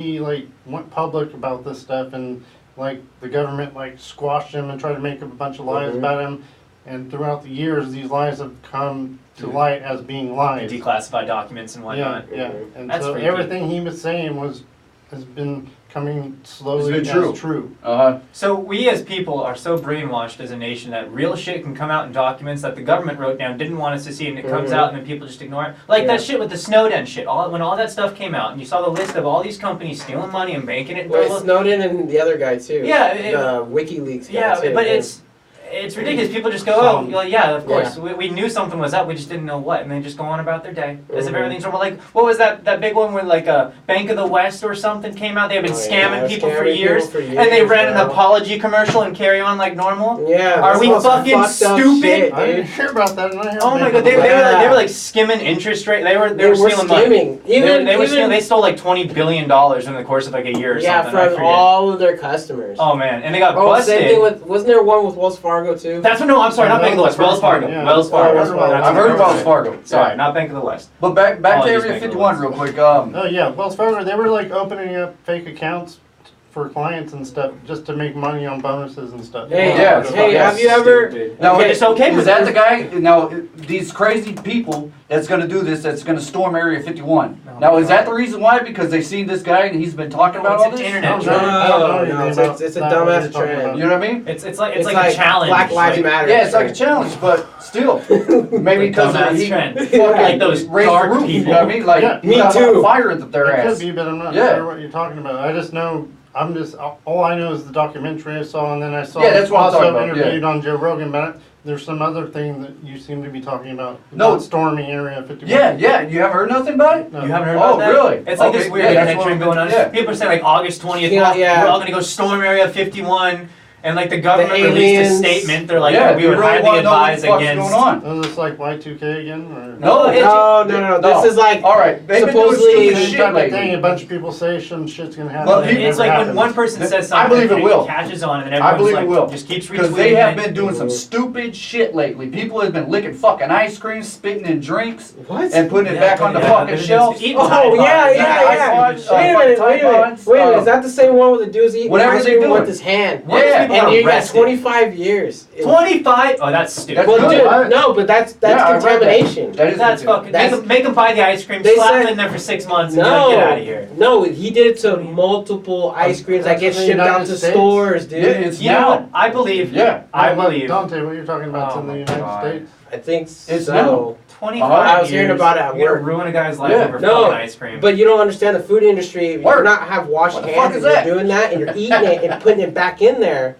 he like went public about this stuff, and like the government like squashed him and tried to make up a bunch of lies about him. And throughout the years, these lies have come to light as being lies. Declassified documents and whatnot. Yeah. And That's so freaky. everything he was saying has been coming slowly It's been as true. So we as people are so brainwashed as a nation that real shit can come out in documents that the government wrote down, didn't want us to see, and it comes out, and then people just ignore it. Like that shit with the Snowden shit. When all that stuff came out, and you saw the list of all these companies stealing money and banking it. Well, Snowden and the other guy too. Yeah, the WikiLeaks guy Yeah, too, but it's ridiculous. People just go, oh, well, yeah, of course. Yeah. We knew something was up, we just didn't know what, and they just go on about their day as if everything's normal. Like, what was that big one where like a Bank of the West or something came out? They've been scamming people for years, and they ran an apology commercial and carry on like normal. Yeah. Are we fucking stupid? Shit, I didn't hear about that. Oh my god, they were like skimming interest rate. They were stealing money. They stole like $20 billion in the course of like a year or something. Yeah, from all of their customers. Oh man, and they got busted. Same thing with, wasn't there one with Wells Fargo too? That's what. No, I'm sorry, not Bank of the West. Wells Fargo. Yeah. Wells Fargo. I've heard of Wells Fargo. Sorry, not Bank of the West. But back to Apologies, Area Bank of the 51 West. real quick. Oh yeah, Wells Fargo. They were like opening up fake accounts for clients and stuff just to make money on bonuses and stuff. Hey, Yeah, hey, have you ever? Now, it's okay. is that the guy? Now, these crazy people that's going to do this, that's going to storm Area 51. Now, is that the reason why? Because they've seen this guy and he's been talking about all this? Internet. No, it's a dumbass trend. You know what I mean? It's like a challenge. Black Lives Matter. Yeah, it's like a challenge, but still, maybe because Dumbass he trend. fucking Like those raised dark the roof, people. You know what I mean? Like, Yeah, he me got too. fire into their It ass. could be, but I'm not Yeah. sure what you're talking about. I just know. All I know is the documentary I saw, and then I saw Yeah, that's what I'm talking also about, interviewed on Joe Rogan. But there's some other thing that you seem to be talking about. No. About storming Area 51. Yeah, you haven't heard nothing about it? No. You haven't heard about that? really? It's like this Okay, weird yeah, internet that's what trend going on. yeah. People are saying like August 20th, Yeah. we're all gonna go storm Area 51, and like the government The released a aliens. statement. They're like, Yeah, we would really highly wanna know what the advise fuck's against. going on. Is this like Y2K again? Or? No. This is like All right, they've been doing supposedly stupid Same shit type of lately. thing. A bunch of people say some shit's gonna happen. Well, and it It's never like when happens. one person says I something, believe it and will. catches on, and then I everyone's believe like, it will. just keeps retweeting Because they have it. been doing some stupid shit lately. People have been licking fucking ice cream, spitting in drinks, what? and putting it back on the fucking shelves. Oh yeah. Wait a minute. Is that the same one with the dudes eating Whatever ice they cream doing. with his hand? Yeah. And you got Arrested. 25 years. 25? Oh, that's stupid. That's Well, good. dude, no, but that's Yeah, I read that. contamination. That is That's good. fucking. That's- Make them buy the ice cream, They slap said- it in there for 6 months, and be like, get out of here. No, he did it to multiple ice creams that get That's in the shipped out United to States? stores, dude. Yeah, it's You know now. what? I believe. Yeah. I No, believe. Dante, what you're talking about Oh in the my United God. States? I think It's so. now. 25 I was hearing years, about it at you're work. gonna ruin a guy's life Yeah. over No, fucking ice cream. But you don't understand the food industry. If you Work. not have washed What the hands fuck is and that? you're doing that and you're eating it and putting it back in there,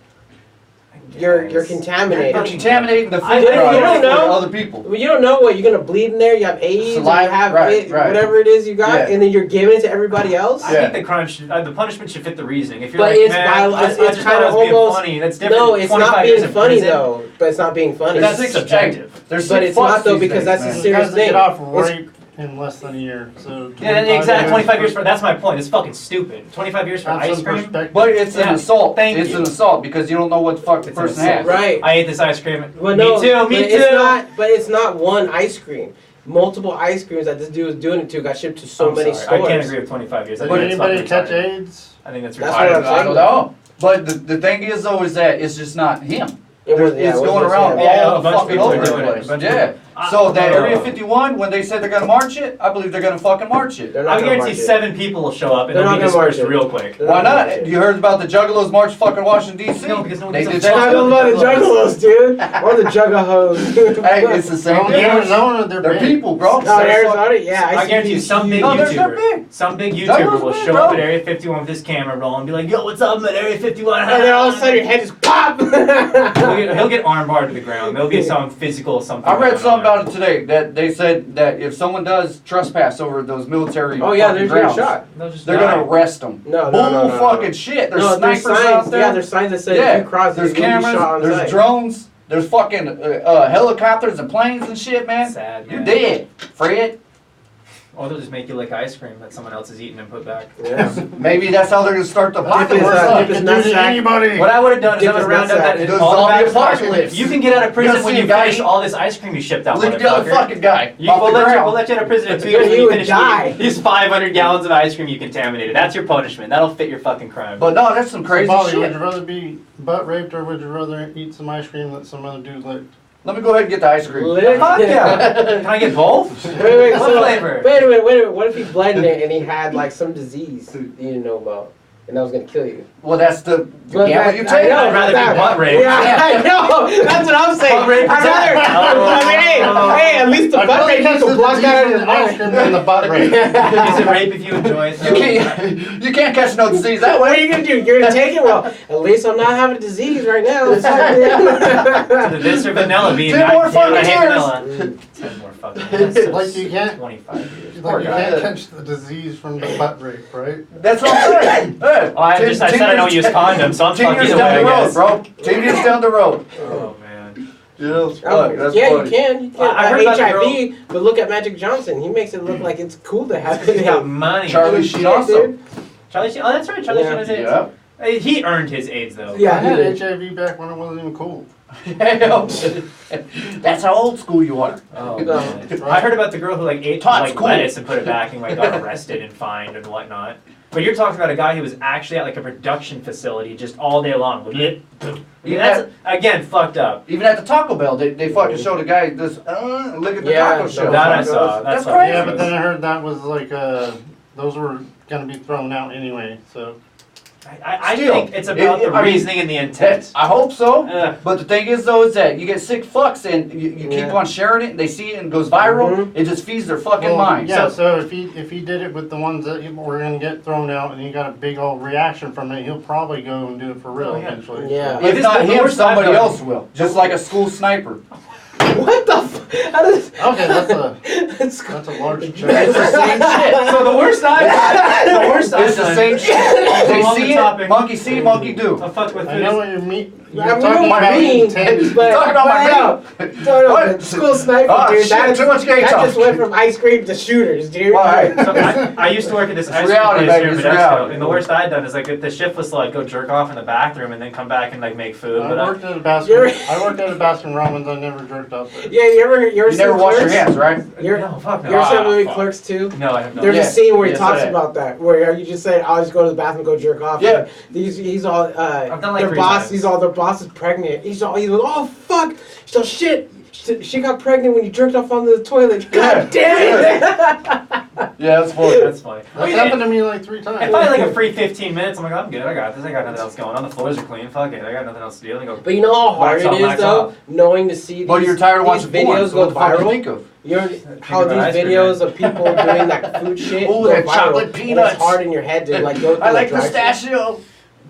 you're contaminated. You're contaminating the food I- you product don't know. for other people. Well, you don't know what you're gonna bleed in there. You have AIDS, or Saliva, you have right. whatever it is you got, Yeah. and then you're giving it to everybody else. I think the crunch, the punishment should fit the reasoning. If you're But like, it's man, I it's just thought kind it of was being almost funny. That's different. no, it's 25 not years being in funny prison. though. But it's not being funny. That's There's subjective. There's But sick it's not fucks though these because days, that's man. a The serious guys that thing. get off It's- rape in less than a year. So Yeah, 25 exactly. years 25 years for. That's my point. It's fucking stupid. 25 years for have ice some cream. perspective. But it's an Yeah. assault. Thank It's you. an assault because you don't know what the fuck the It's an person assault. has. Right. I ate this ice cream. Well, no, me too. Me but too. It's not one ice cream. Multiple ice creams that this dude was doing it to got shipped to so I'm many sorry. stores. I can't agree with 25 years. I Did think that's anybody fucking catch retarded. AIDS? I think that's That's retarded. what I'm I saying. don't know. But the thing is though is that it's just not him. It was, It's going around Yeah, all a the bunch of fucking people are over the doing it. place. A bunch of Yeah. people. So that I- Area 51, when they said they're gonna march it, I believe they're gonna fucking march it. They're not I gonna guarantee march it. 7 people will show up and They're they'll not be gonna march dispersed it. real quick. They're Why gonna march not? it. You heard about the Juggalos march fucking Washington D.C.? No, because no one They gives a did fuck that I too. don't know the juggalos, dude. Or the juggahos. Hey, it's the same Well, in difference. Arizona, they're They're big. people, bro. Oh, in Arizona? Yeah, I guarantee you some big No, they're YouTuber, big. some big Juggalos YouTuber will big, show bro. up at Area 51 with his camera rolling and be like, yo, what's up, I'm at Area 51? And then all of a sudden your head just pop. He'll get armbarred to the ground. There'll be some physical something. I read going something on. about it today that they said that if someone does trespass over those military Oh yeah, fucking there's your grounds, shot. They'll just they're die. gonna arrest them. No, Bull fucking shit. There's No, there's snipers signs. out there. Yeah, there's signs that say Yeah, if you cross, there's you're gonna be shot on cameras, there's sight. drones, there's fucking helicopters and planes and shit, man. Sad, You're man. dead, Fred. Or they'll just make you lick ice cream that someone else has eaten and put back. Yeah. Maybe that's how they're gonna start the Dip his, apocalypse. dip his Can do to nutsack. anybody. What I would have done is Dip I would his have rounded up nutsack. that There's all the zombie bags of ice cream. apocalypse. You can get out of You prison gotta when see you a guy finish all this ice cream you shipped out, Look at the other motherfucker. fucking guy. You, off we'll, the let you, ground. we'll let you out of prison in 2 You years when you would finish die. eating these 500 gallons of ice cream you contaminated. That's your punishment. That'll fit your fucking crime. But no, that's some So, crazy Bobby, shit. would you rather be butt raped or would you rather eat some ice cream that some other dude licked? Let me go ahead and get the ice cream. Lick. Fuck yeah. Can I get both? Wait, What so, flavor? Wait a minute. What if he blended it and he had like some disease you didn't know about, and that was gonna kill you? Well, that's the But gamble that- you I take. know, I'd rather be that- butt raped. Yeah, I know. That's what I'm saying. Butt rape I'd protect. rather. I mean, hey, at least the butt rape you can block that out of his ice cream than the butt rape. Is it rape if you enjoy it? You can't, you can't catch no disease that What are way. you gonna do? You're gonna take it? Well, at least I'm not having a disease right now. To the this or vanilla bean. 10 more I fucking hate years. vanilla. 10 more fucking years. So Like you can't- 25 years. Like Poor you guy. can't catch the disease from the butt rape, right? That's what I'm saying. Hey, Oh, I said I don't use condoms, so I'm 10 fucked years either way, down I the road, guess. bro. 10 years down the road. Oh, man. Yeah, that's yeah, funny. you can. You can. I heard about the HIV, but look at Magic Johnson. He makes it look like it's cool to have He's got it. money. Charlie Sheen also. Charlie Sheen. Oh, that's right. Charlie Yeah. Sheen has AIDS. Yeah. Hey, he earned his AIDS, though. Yeah, I had he did. HIV back when it wasn't even cool. That's how old school you are. Oh, No. man. I heard about the girl who like ate Taught like school. lettuce and put it back and like got arrested and fined and whatnot. But you're talking about a guy who was actually at like a production facility just all day long. I mean, that's again fucked up. Even at the Taco Bell, they fucking showed a guy this, look at the Yeah, taco show. That I saw. That's what- crazy. Yeah, but then I heard that was like, those were gonna be thrown out anyway, so. I Still, think it's about the I mean, reasoning and the intent. I hope so. Ugh. But the thing is, though, is that you get sick fucks and you keep Yeah. on sharing it, and they see it and it goes viral. Mhm. It just feeds their fucking Well, mind. Yeah, So, so if he did it with the ones that were gonna get thrown out and he got a big old reaction from it, he'll probably go and do it for real Oh, yeah. eventually. Yeah. Like if this- not the him, worst I've somebody done- else will. Just like a school sniper. What the? How does? Okay, that's a It's large It's joke. the same shit. So the worst I've done, the worst I've It's the done. same shit. They On the see it, topic. monkey see, monkey do. I fuck with I food. know what you mean. You're I talking know what about I mean, intent. but Talking about my no, menu. no, What? but school sniper, Oh, dude. shit, That, too much gay that talk. just went from ice cream to shooters, dude. Why? So I used to work at this ice cream reality, place baby, here in it's Modesto, reality. and the worst I'd done is like if the shift was to like go jerk off in the bathroom and then come back and like make food. But I I, worked at a Baskin Robbins. I never jerked up there. Yeah, you ever You never wash your hands, right? You're, no, fuck no. you ever seen the movie fuck. Clerks 2? No, I have not. There's Yeah. a scene where he Yes, talks I have. about that, where you just say, "I'll just go to the bathroom, go jerk off." Yeah. And he's all, I've done like their 3 boss, times. their boss is pregnant. He's like, oh fuck, so shit. She got pregnant when you jerked off onto the toilet. God damn it! Yeah, that's funny. That's funny. That's happened to me like 3 times. If I had like a free 15 minutes, I'm like, I'm good. I got this. I got nothing else going on. The floors are clean. Fuck it. I got nothing else to do. And go. But you know how hard Wax it on, is wax though, off. knowing to see But you're tired of these watching porn, videos so what go the fuck do you viral. think of? You're how about ice these cream, videos man. of people doing that food shit Ooh, go that viral, chocolate and peanuts. it's hard in your head to like go through I like the drive-thru. pistachio.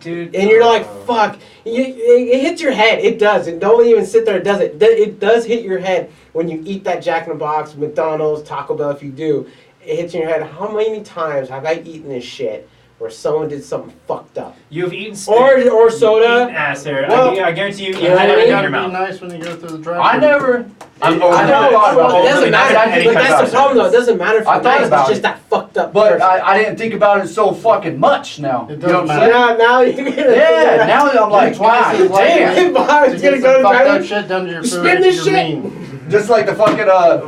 Dude. And you're like, fuck. It hits your head. It does. And don't even sit there. It does it. It does hit your head when you eat that Jack in the Box, McDonald's, Taco Bell. If you do, it hits in your head. How many times have I eaten this shit where someone did something fucked up? You've eaten Or soda. Eaten ass here. Well, I guarantee you, you you know had what I it mean? in gotta your be mouth. nice when you go through the drive. I never. I I know. thought about It it. doesn't matter. Any Like, that's the kind problem, though. It doesn't matter if I you're thought nice. about It's it. just that fucked up But person. I didn't think about it so fucking much now. It You know what I'm doesn't saying? now you're gonna. Yeah, now I'm like, twice God as likely damn. Bob's to gonna get go to some fucked up drive-in. shit done to your food Spin if this you're shit. mean. Just like the fucking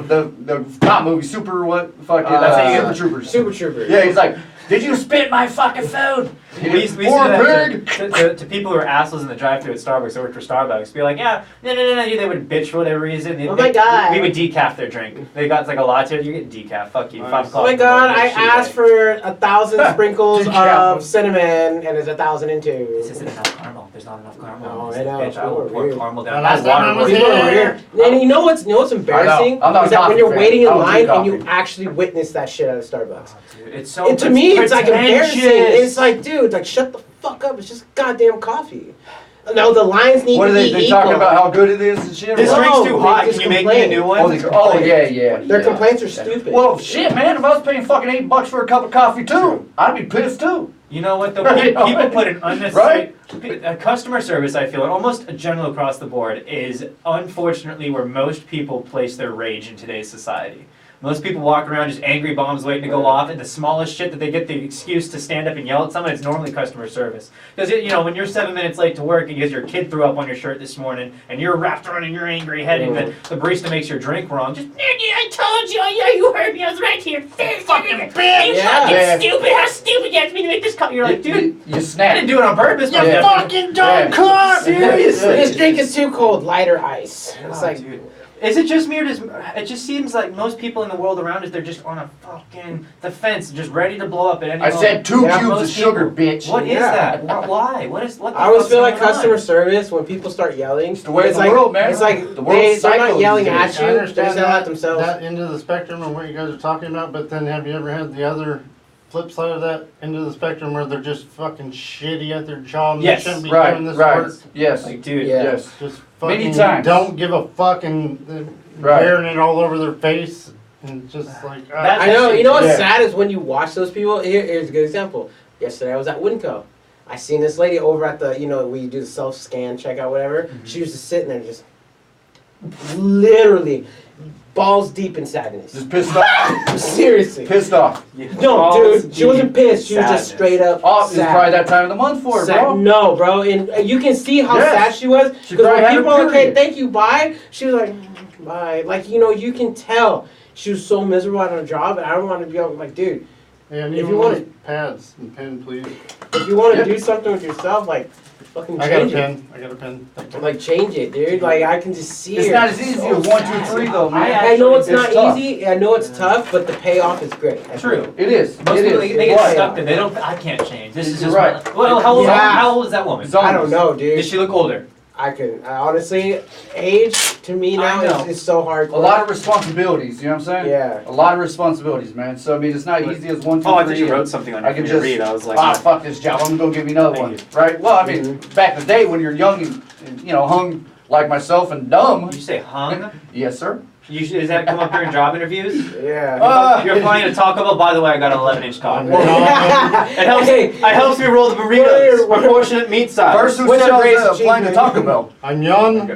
the cop movie, Super what? Fucking That's how you get Super Troopers. Super Trooper. Yeah, he's like, did you spit my fucking food? We used to do Poor that pig. to people who are assholes in the drive-thru at Starbucks. I worked for Starbucks. Be like, yeah, no. They would bitch for whatever reason. Oh my God. We would decaf their drink. They got like a latte. You get decaf. Fuck you. Nice. 5 Oh o'clock. my in the god, morning, I shit, asked like, for 1,000 sprinkles Decaf. of cinnamon and it's 1,002. This isn't enough caramel. There's not enough caramel. Oh, This I know, bitch, I will people are pour weird. caramel The down. last That time I water was was People are here. weird. And you know what's embarrassing? I'm not a is that when coffee you're fan. waiting in I don't line drink and you coffee. actually witness that shit at a Starbucks. It's so. And to me, it's like embarrassing. pretentious. It's like, dude, like shut the fuck up. It's just goddamn coffee. No, the lines need What to are be they equal. talking about? How good it is and shit. This Or- drink's No, too they hot. just Can you make me a complain. new one? Oh, yeah. Their yeah. complaints are stupid. Well, shit, man. If I was paying fucking $8 for a cup of coffee too, I'd be pissed too. You know what though? Right. People put an unnecessary customer service. I feel, and almost general across the board, is unfortunately where most people place their rage in today's society. Most people walk around just angry bombs waiting to go off, and the smallest shit that they get the excuse to stand up and yell at someone, it's normally customer service. Because, you know, when you're 7 minutes late to work because your kid threw up on your shirt this morning, and you're wrapped around in your angry head, and the barista makes your drink wrong, just, I told you, yeah, you heard me, I was right here. Fucking bitch! You fucking stupid, how stupid you have to be to make this call. You're like, dude, you snap. I didn't do it on purpose. You fucking dumb cunt! Seriously. This drink is too cold. Lighter ice. It's like, dude. Is it just me or does it just seems like most people in the world around us, they're just on a fucking the fence, just ready to blow up at any I moment. said 2 cubes of most sugar, people. bitch. What is that? Why? What is what? The I always fuck's feel like going on? customer service when people start yelling. It's the way of it's the like, world, man. It's like The world's they're not cycle yelling these at days. you. I They're understand just yelling at themselves. that end of the spectrum and what you guys are talking about, but then have you ever had the other flip side of that end of the spectrum where they're just fucking shitty at their job and Yes. they shouldn't be Right, doing this right. work? Yes. Like, dude, Yeah. Yes. Just Many fucking times. don't give a fuck and wearing it all over their face and just like That- I know. You know what's Yeah. sad is when you watch those people. Here's a good example. Yesterday I was at Winco. I seen this lady over at the, you know, where you do the self scan checkout, whatever. She was just sitting there, just literally balls deep in sadness. Just pissed off. Seriously. Pissed off. No, Balls dude, she wasn't deep pissed. She was sadness. just straight up. Oh, it's sad. probably that time of the month for it, Sad. bro. No, bro, and you can see how Yes. sad she was. She Because probably when had a people are like, "Hey, period. thank you, bye," she was like, "Bye." Like, you know, you can tell she was so miserable at her job, and I don't want to be like, dude, and if even you want those pads and pen, please. if you want to Yeah. do something with yourself, like, fucking I got a change it. pen. I got a pen. Thank you. Like, change it, dude. Like, I can just see It's her. not as easy So as 1, 2, sad. 3, though, man. I know it's It's not tough. easy. I know it's tough, but the payoff is great. True. It is. Most It people is. they get But- stuck there. They don't. I can't change. This is You're just right. my, well. How old is that woman? Zombies. I don't know, dude. Does she look older? I can honestly, age to me I now know. is so hard. A lot of responsibilities, you know what I'm saying? Yeah. A lot of responsibilities, man. So, I mean, it's not easy as 1, 2, 3. Oh, I thought you wrote something on I it for can me to just read. I was like, fuck this job. I'm gonna go give me another Thank one, right? Well, I mean, Mhm. back in the day when you're young and you know hung like myself and dumb. Did you say hung? Yes, sir. Does that come up during job interviews? Yeah. You're flying to Taco Bell. By the way, I got an 11-inch cock. Well, It helps. Hey, It helps me roll the burritos. Proportionate meat size. First who What's said your I race was of cheese, applying to man? Taco Bell. I'm young,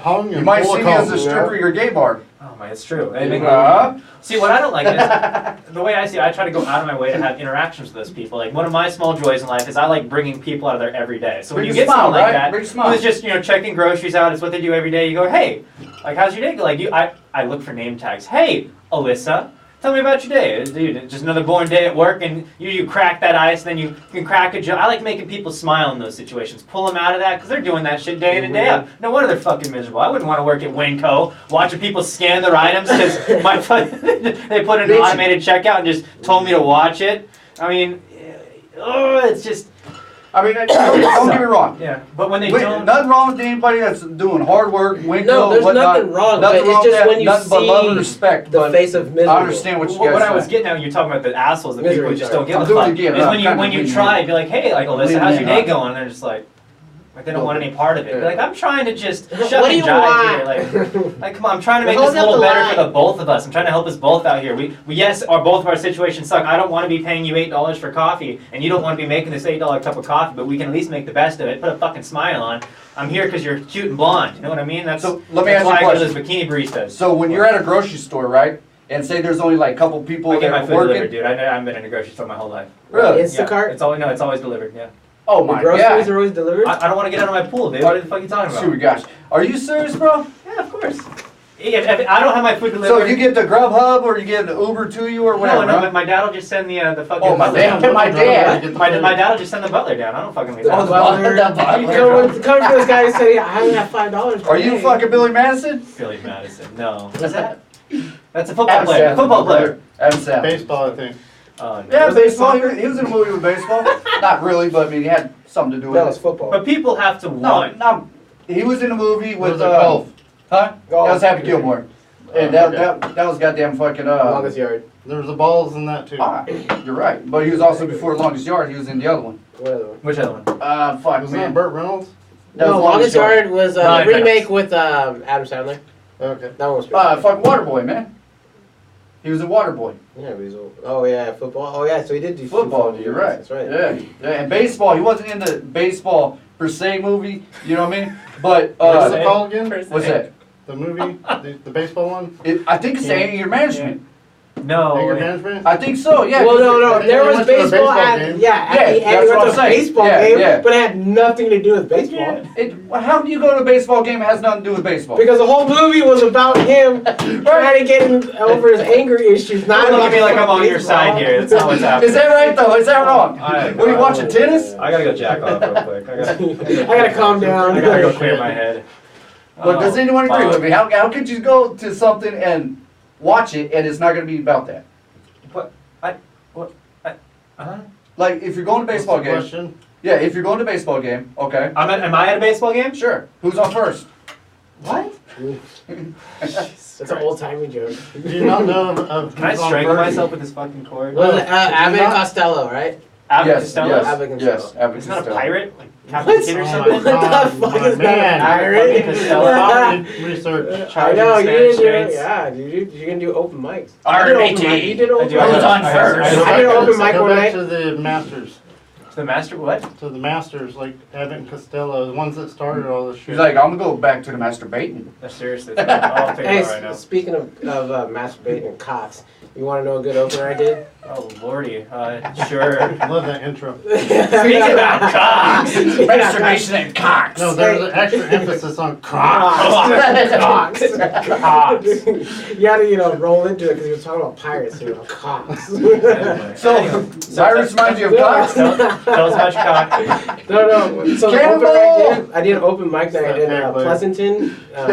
hung, You and might full see of me as a confidence. stripper at your gay bar. Oh my, it's true. They make Uh, See, what I don't like is the way I see it, I try to go out of my way to have interactions with those people. Like, one of my small joys in life is I like bringing people out of there every day. So when Bring you a get smile, someone like right? that, Bring a smile. who's just, checking groceries out, it's what they do every day, you go, hey, like, how's your day? Like, I look for name tags. Hey, Alyssa, tell me about your day. Dude, just another boring day at work, and you crack that ice, then you can crack a joke. I like making people smile in those situations. Pull them out of that, because they're doing that shit day in and day out. No wonder they're fucking miserable. I wouldn't want to work at Winco, watching people scan their items, because they put in an automated checkout and just told me to watch it. I mean, it's just... I mean, don't get me wrong. Yeah, but when they Wait, don't... nothing wrong with anybody that's doing hard work, Winco, No, there's whatnot. nothing wrong, Nothing but it's wrong just with when that, you nothing but love and see respect. the but face of misery. I understand what you guys What I was say. getting at when you're talking about the assholes, the Misery, people who just sorry. don't give I'm a doing fuck, it again. is I'm when you kinda when you leaning try, in. be like, hey, like, Alyssa, Leaning how's your in, day huh? going? And they're just like they don't want any part of it. They're like, I'm trying to just shut What do and you jive want? here. Like, come on, I'm trying to make Hold this a up little the better line. for the both of us. I'm trying to help us both out here. We yes, both of our situations suck. I don't want to be paying you $8 for coffee, and you don't want to be making this $8 cup of coffee, but we can at least make the best of it. Put a fucking smile on. I'm here because you're cute and blonde. You know what I mean? That's So, let me that's ask you why a I go to question. those bikini baristas. So when you're at a grocery store, right, and say there's only like a couple people I that get my are food delivered, working. dude. I haven't been in a grocery store my whole life. Really? Instacart? Yeah, it's always delivered. Yeah. Oh The my groceries god. are always delivered? I don't want to get out of my pool, dude. What the fuck are you talking about? Shoot, gosh. Are you serious, bro? Yeah, of course. If I don't have my food delivered. So you get the Grubhub or you get the Uber to you or whatever? no, huh? my dad will just send the fucking. Oh, my butler dad. down. My dad. My dad will just send the butler down. I don't fucking make Oh, that. the You butler. come to this guy and say, I only have $5. Are you fucking Billy Madison? Billy Madison. No. What's that? That's a football Adam player. Sandler. Football player. Adam Sandler. Baseball, I think. Oh, no. Yeah, Was it baseball. soccer? He was in a movie with baseball. Not really, but I mean, he had something to do That with was it. football. But people have to No, want. no. He was in a movie Was with it golf? huh? Golf. That was Happy Gilmore. And okay. that was goddamn fucking Longest yard. There was the balls in that too. You're right. But he was also before Longest Yard. He was in the other one. What other one? Which other one? Fuck Was man. that Burt Reynolds? That was No, Longest Yard was a Ryan remake Reynolds. with Adam Sandler. Okay. That one was pretty Fucking Waterboy, man. He was in Waterboy. Yeah, but he's oh yeah, football. Oh yeah, so he did do Football, you're right. That's right. Yeah. And baseball, he wasn't in the baseball per se movie, you know what I mean? But What's it Say. called again? what's that? The movie, the baseball one? I think it's the anger management. No. Anger wait. management? I think so, yeah. Well, 'cause no. they There was went to a baseball baseball at game. yeah. At Yeah, the end, that's we what went I'm to a saying. baseball Yeah, game, yeah. but it had nothing to do with baseball. How do you go to a baseball game? It has nothing to do with baseball. Because the whole movie was about him trying to get him over his anger issues. Not Don't look about at me like I'm on your baseball. side here. That's not what's happening. Is that right though? Is that wrong? I- What are you watching tennis? I gotta go jack off real quick. I gotta calm down. I gotta go clear my head. But does anyone agree fuck. with me? How could you go to something and watch it and it's not going to be about that? Like if you're going to a baseball What's the game. question? Yeah, if you're going to a baseball game, okay. Am I at a baseball game? Sure. Who's on first? What? That's an old timey joke. Do you not know of Can I who's on strangle first? myself with this fucking cord? Was it Abbott not- Costello, right? Abbott Yes, Costello? yes, Abbott yes. Costello. Abbott It's not a Costello. pirate? Like Captain What? Kidd or Oh my something? What the God, fuck my is that? man. Pirate? Costello. Probably research. I know, you Spanish did. traits. Yeah, you're gonna do open mics. R&AT. You did open mic. You did I open do. mic. Who's on first? I did an open mic Go one back night. to the Masters. The master what? To the Masters, like Abbott and Costello, the ones that started all this shit. He's like, I'm going to go back to the masturbating. No, seriously. I'll figure Hey, it out right now. speaking of masturbating and cocks, you want to know a good opener I did? Oh, lordy. Sure. I love that intro. Speaking about cocks. Masturbation and cocks. No, there's an extra emphasis on cock. Cocks. Cocks. You had to, roll into it because he was talking about pirates, cocks. So, Cyrus reminds you of cocks? Tell us about your cock. No. So the Cannonball! opener I did an open mic night in Okay, but- Pleasanton. I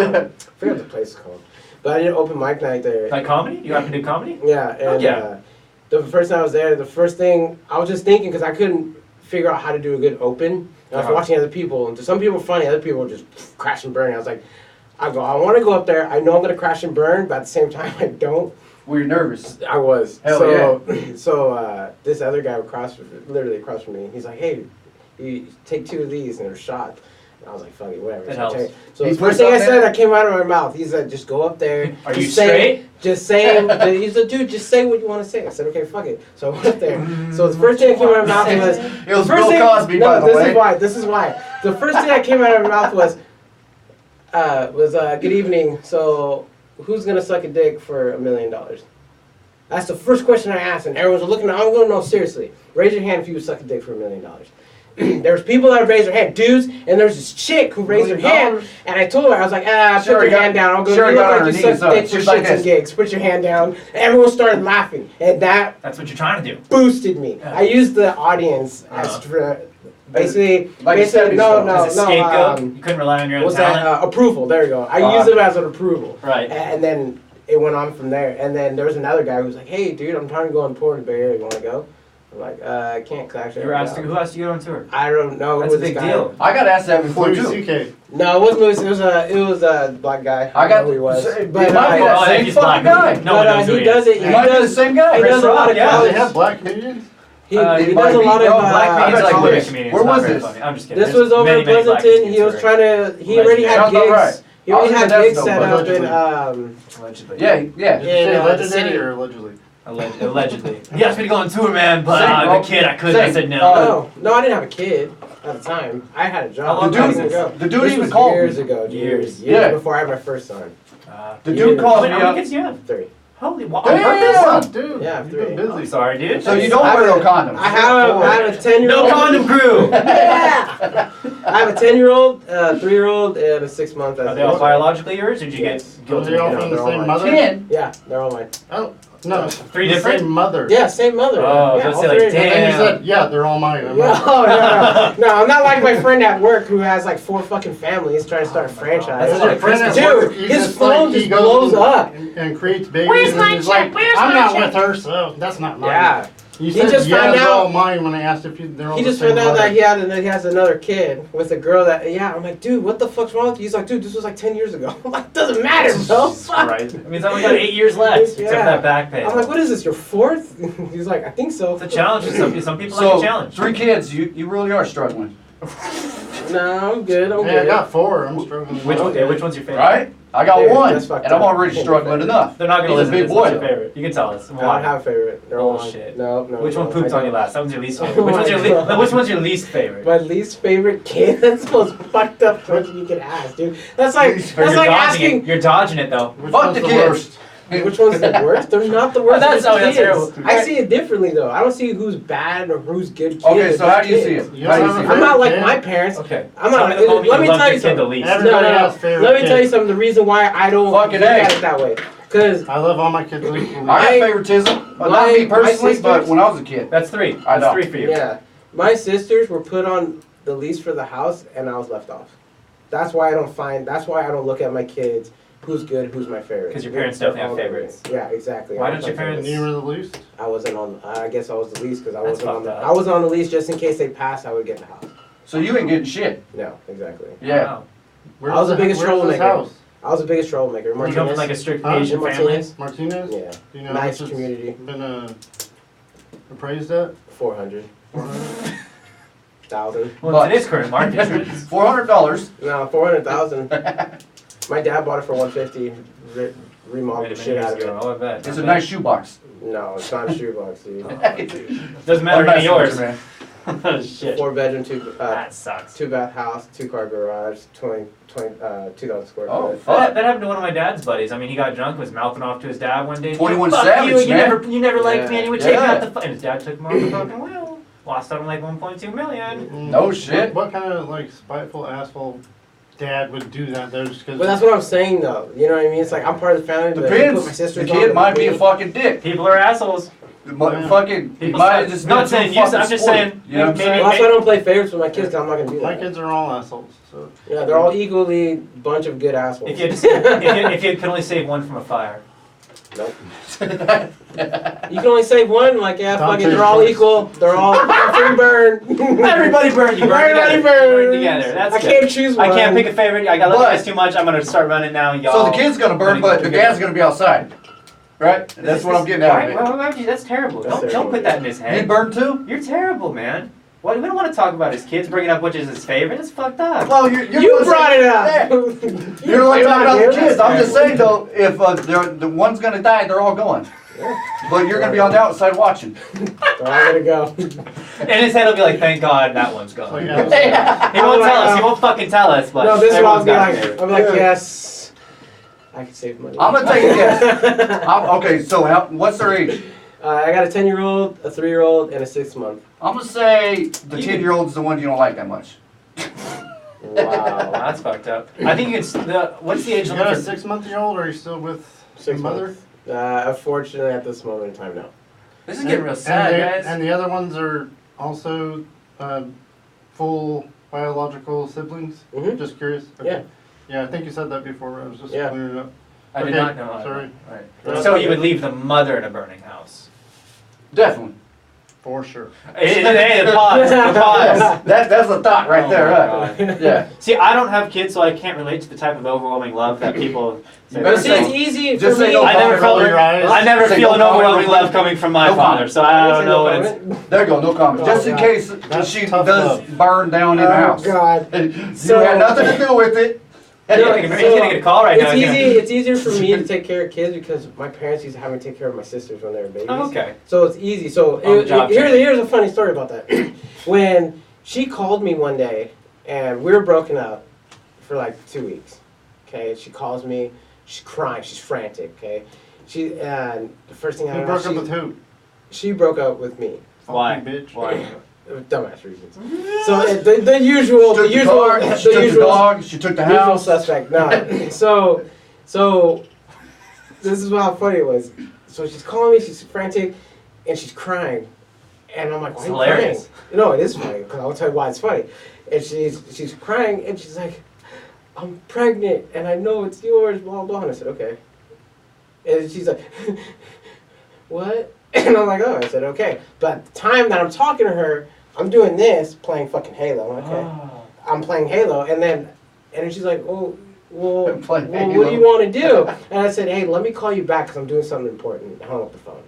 forget what the place is called. But I did an open mic night there. Like comedy? You happen to do comedy? Yeah, and yeah. The first time I was there, the first thing I was just thinking because I couldn't figure out how to do a good open. And I was Uh-huh. watching other people, and some people were funny, other people were just crash and burn. I was like, I want to go up there. I know I'm gonna crash and burn, but at the same time, I don't. Were you nervous? I was. Hell So this other guy literally across from me, he's like, hey, you take 2 of these and they're shot. And I was like, fuck it, whatever. It So I helps. take- So He the put first thing I something said in? that came out of my mouth, he said, just go up there. Are just you say- straight? Just say, he said, dude, just say what you want to say. I said, okay, fuck it. So I went up there. So the first thing that came out of my mouth was, It was the first Bill thing- Cosby, no, by the way. This is why. The first thing that came out of my mouth was good evening. So who's gonna suck a dick for $1 million? That's the first question I asked, and everyone's looking. I'm gonna know seriously. Raise your hand if you would suck a dick for $1 million. There's people that raised their hand, dudes, and there's this chick who raised her hand, and I told her, I was like, She put already your got- hand down. I'll go. she already You look got on like her you knees suck up. dick for She's like shits and this. gigs. Put your hand down. Everyone started laughing, and that That's what you're trying to do. boosted me. I used the audience as basically, Like a stepping no, stone. no, As a scapegoat, no. you couldn't rely on your own What's talent. that? Approval. There you go. I used them as an approval. Right. And then it went on from there. And then there was another guy who was like, "Hey, dude, I'm trying to go on tour in the Bay Area. You want to go?" I'm like, I can't. 'Cause actually, You were I'm asked out." who asked you to go on tour? I don't know. That's who a this big guy- deal. I got asked that before Louis too. C.K. No, it wasn't Louis. It was a black guy. I don't got know who he was. it But might be that Oh, same he's fucking black. guy. No one knows who he he does is. it. It might be the same guy. He Chris does a lot Rock, of yeah. They college. have black comedians? He It does might a be- lot of no, Black I man is bet like you comedic this. comedians. Where Not was very this? funny. I'm just kidding. This There's was over many, in many black Pleasanton. He comedians was who are- trying to. He already had Sounds about gigs. right. He already I was had in gigs Modesto, set up in. allegedly. Allegedly. Yeah. Did you Yeah, say the legendary city. or allegedly? Allegedly. He asked me to go on tour, man, but Same, the bro. kid I couldn't. I Same. said no. No, I didn't have a kid at the time. I had a job. How long The ago dude- was this? the dude This even was called me. years ago. Years. Yeah. before I had my first son. The Yeah. dude called Wait, me how many up. kids do you have? 3. Holy, wow. Damn. On purpose? Fuck, dude. Yeah, You've three. been I'm busy. sorry, dude. So you don't wear no condoms. I have a 10-year-old. No condom crew. Yeah. I have a 10-year-old, a 3-year-old, and a 6-month. Are they all biologically yours, or did you get Yes. Are guilty? they all You know, from the they're all same mine. mother? 10. Yeah, they're all mine. Oh, no. Three the different? same mother. Yeah, same mother. Oh, yeah, so it's all like, three. And then you damn. said, yeah, they're all mine. I'm No, like, no, I'm not like my friend at work who has like 4 fucking families trying to start a franchise. That's Your like friend at Dude, work, he's his just like, phone he just goes blows up. And creates babies. Where's and my he's check? like, Where's I'm my not check? with her, so that's not mine. Yeah. You He said, just yeah, found they're out- all mine when I asked if they're all He the just same found out mother. that he has another kid with a girl that, yeah, I'm like, dude, what the fuck's wrong with you? He's like, dude, this was like 10 years ago. I'm like, doesn't matter, bro. Fuck. Right. I mean, it's only got 8 years left, except for Yeah. that back pay. I'm like, what is this, your 4th? He's like, I think so. It's a challenge. Some people like So a challenge. 3 kids. You really are struggling, No, I'm good, I'm Hey, I good. got 4. I'm struggling. Which one's your favorite? right? I got Dude, one, that's fucked and I'm up. already struggling enough. They're not gonna He's a listen to big this. What's boy. your favorite? You can tell us. I don't have a favorite. They're all Bullshit. No. Which one pooped I on you don't. last? That one's your least Oh favorite. Which my one's your God. which one's your least favorite? My least favorite kid. That's the most fucked up question you can ask, dude. That's like Least that's You're like dodging asking it. You're dodging it though. Which Fuck one's the the kids. worst? which one's the worst. They're not the worst. That's- they're oh, that's kids. terrible. I see it differently though. I don't see who's bad or who's good. Kids. Okay, so They're how do you kids. see it? You How do you don't see have I'm it? not like Kid? my parents. Okay. I'm Tell not. me the moment Let you me loved tell your you kid the something. least. Everybody No. has favorite Let me tell you kids. something. The reason why I don't Fucking look A. at it that way, because I love all my kids equally. I have My- favoritism, but my- not me my personally, but sisters- when I was a kid. That's three. I That's know. three for you. yeah, my sisters were put on the lease for the house, and I was left off. That's why I don't find. That's why I don't look at my kids. Who's good? Who's my favorite? 'Cause your parents They're definitely have all favorites. good. Yeah, exactly. Why I don't your play parents- And you were the least? I wasn't on. I guess I was the least because I That's wasn't on. fucked up. I was on the lease just in case they passed. I would get the house. So you ain't getting shit. No, exactly. Yeah. Wow. Where's I was the biggest where's this troublemaker. house? I was the biggest troublemaker. You come from Martinez. like a strict Huh? Asian family. Martinez. Martinez? Yeah, Do you know nice how much community. it's been appraised at? 400,000. Well, But- in today's current market, it's- $400. No, 400,000. My dad bought it for 150. Remodeled Wait the a shit minute, out of years it. ago. Oh, I bet. It's I a bet. nice shoebox. No, it's not a shoebox, dude. Doesn't matter. I'm It's messing with yours. you, man. Oh shit. 4-bedroom, That sucks. 2-bath house, 2-car garage, 2,000 square Oh, foot. fuck. That happened to one of my dad's buddies. I mean, he got drunk, was mouthing off to his dad one day. 21 Fuck Savage, you, man. you never liked me, and you would take me Yeah. out the. And his dad took him off the fucking wheel. Lost on him like 1.2 million. No shit. What kind of like spiteful asshole dad would do that though? Just because. But that's what I'm saying, though. You know what I mean? It's like I'm part of the family, but I put my Depends. The sisters kid on might be a me. fucking dick. People are assholes. Fucking, he People might say- have just not been saying too you, fucking I'm just spoiled. saying, You know what I'm maybe- saying? Well, that's why I don't play favorites with my kids, 'cause I'm not gonna do that. My kids are all assholes. So. Yeah, they're all equally bunch of good assholes. If you, had to save, if you could only save one from a fire. Nope. You can only save one. Like, yeah, Don't fucking, take they're all choice. equal. They're all free burn. Everybody burn. You burn Everybody together. burn. You burn together. That's I good. can't choose one. I can't pick a favorite. I got But- love too much. I'm gonna start running now, y'all. So the kid's gonna burn, but the dad's gonna be outside. Right? That's what I'm getting out Right? of it. Well, actually, that's terrible. That's Don't terrible. put that in his He head. burned too? You're terrible, man. What, we don't want to talk about his kids bringing up which is his favorite. It's fucked up. Well, you're You brought it up. Yeah. You're like talking about the kids. I'm just saying though, if the one's gonna die, they're all going. But you're gonna be on the outside watching. They're all gonna go. In his head, he'll be like, "Thank God that one's gone." Like, He won't tell us. He won't fucking tell us. But No, this is what I'll everyone's be got a like. favorite. I'm like, Yeah. yes, I can save money. I'm gonna take a guess. Okay, so what's their age? I got a 10-year-old, a 3-year-old, and a 6-month. I'm gonna say the 10-year-old is the one you don't like that much. Wow. That's fucked up. I think you can. What's the age You got a limit? 6-month-old, or are you still with the 6 mother? months. Unfortunately, at this moment in time, no. This is getting real sad, guys. And the other ones are also full biological siblings? Mhm. Just curious. Yeah. Yeah, I think you said that before. I was just Yeah. clearing it up. I did Okay, not know. sorry. Right. That's So okay. you would leave the mother in a burning house. Definitely. For sure. Hey, the pause. The pause. That's a thought right Oh there, my right? God. Yeah. See, I don't have kids, so I can't relate to the type of overwhelming love that people say. You better But see, say- it's easy just for say me. no I never comment. felt. Roll your eyes. I never Say feel no an comment. overwhelming love coming from my No father, comment. so I don't know what it's. There you go, no comment. Oh, Just in God. case That's she tough does love. burn down in the Oh house. God. You So- had nothing to do with it. He's gonna get a call right now. It's He's gonna- easy. It's easier for me to take care of kids because my parents used to have me take care of my sisters when they were babies. Oh, okay. So it's easy. So On the job here's a funny story about that. When she called me one day and we were broken up for like 2 weeks. Okay, she calls me. She's crying. She's frantic. Okay, and the first thing I Who know, broke up with who? she broke up with me. Why? Fucking bitch. Why? Dumbass reasons. So the usual, She took the car, the she took the usual. dog, she took the Usual house. suspect. No. So this is how funny it was. So she's calling me, she's frantic, and she's crying. And I'm like, why It's are you hilarious. crying? No, it is funny, because I'll tell you why it's funny. And she's crying, and she's like, I'm pregnant, and I know it's yours, blah, blah. And I said, okay. And she's like, what? And I'm like, oh. I said, okay. But at the time that I'm talking to her, I'm doing this, playing fucking Halo. I'm like, okay. Oh. I'm playing Halo, and then she's like, well, I'm playing what do Halo. you want to do? And I said, hey, let me call you back because I'm doing something important. I hung up the phone.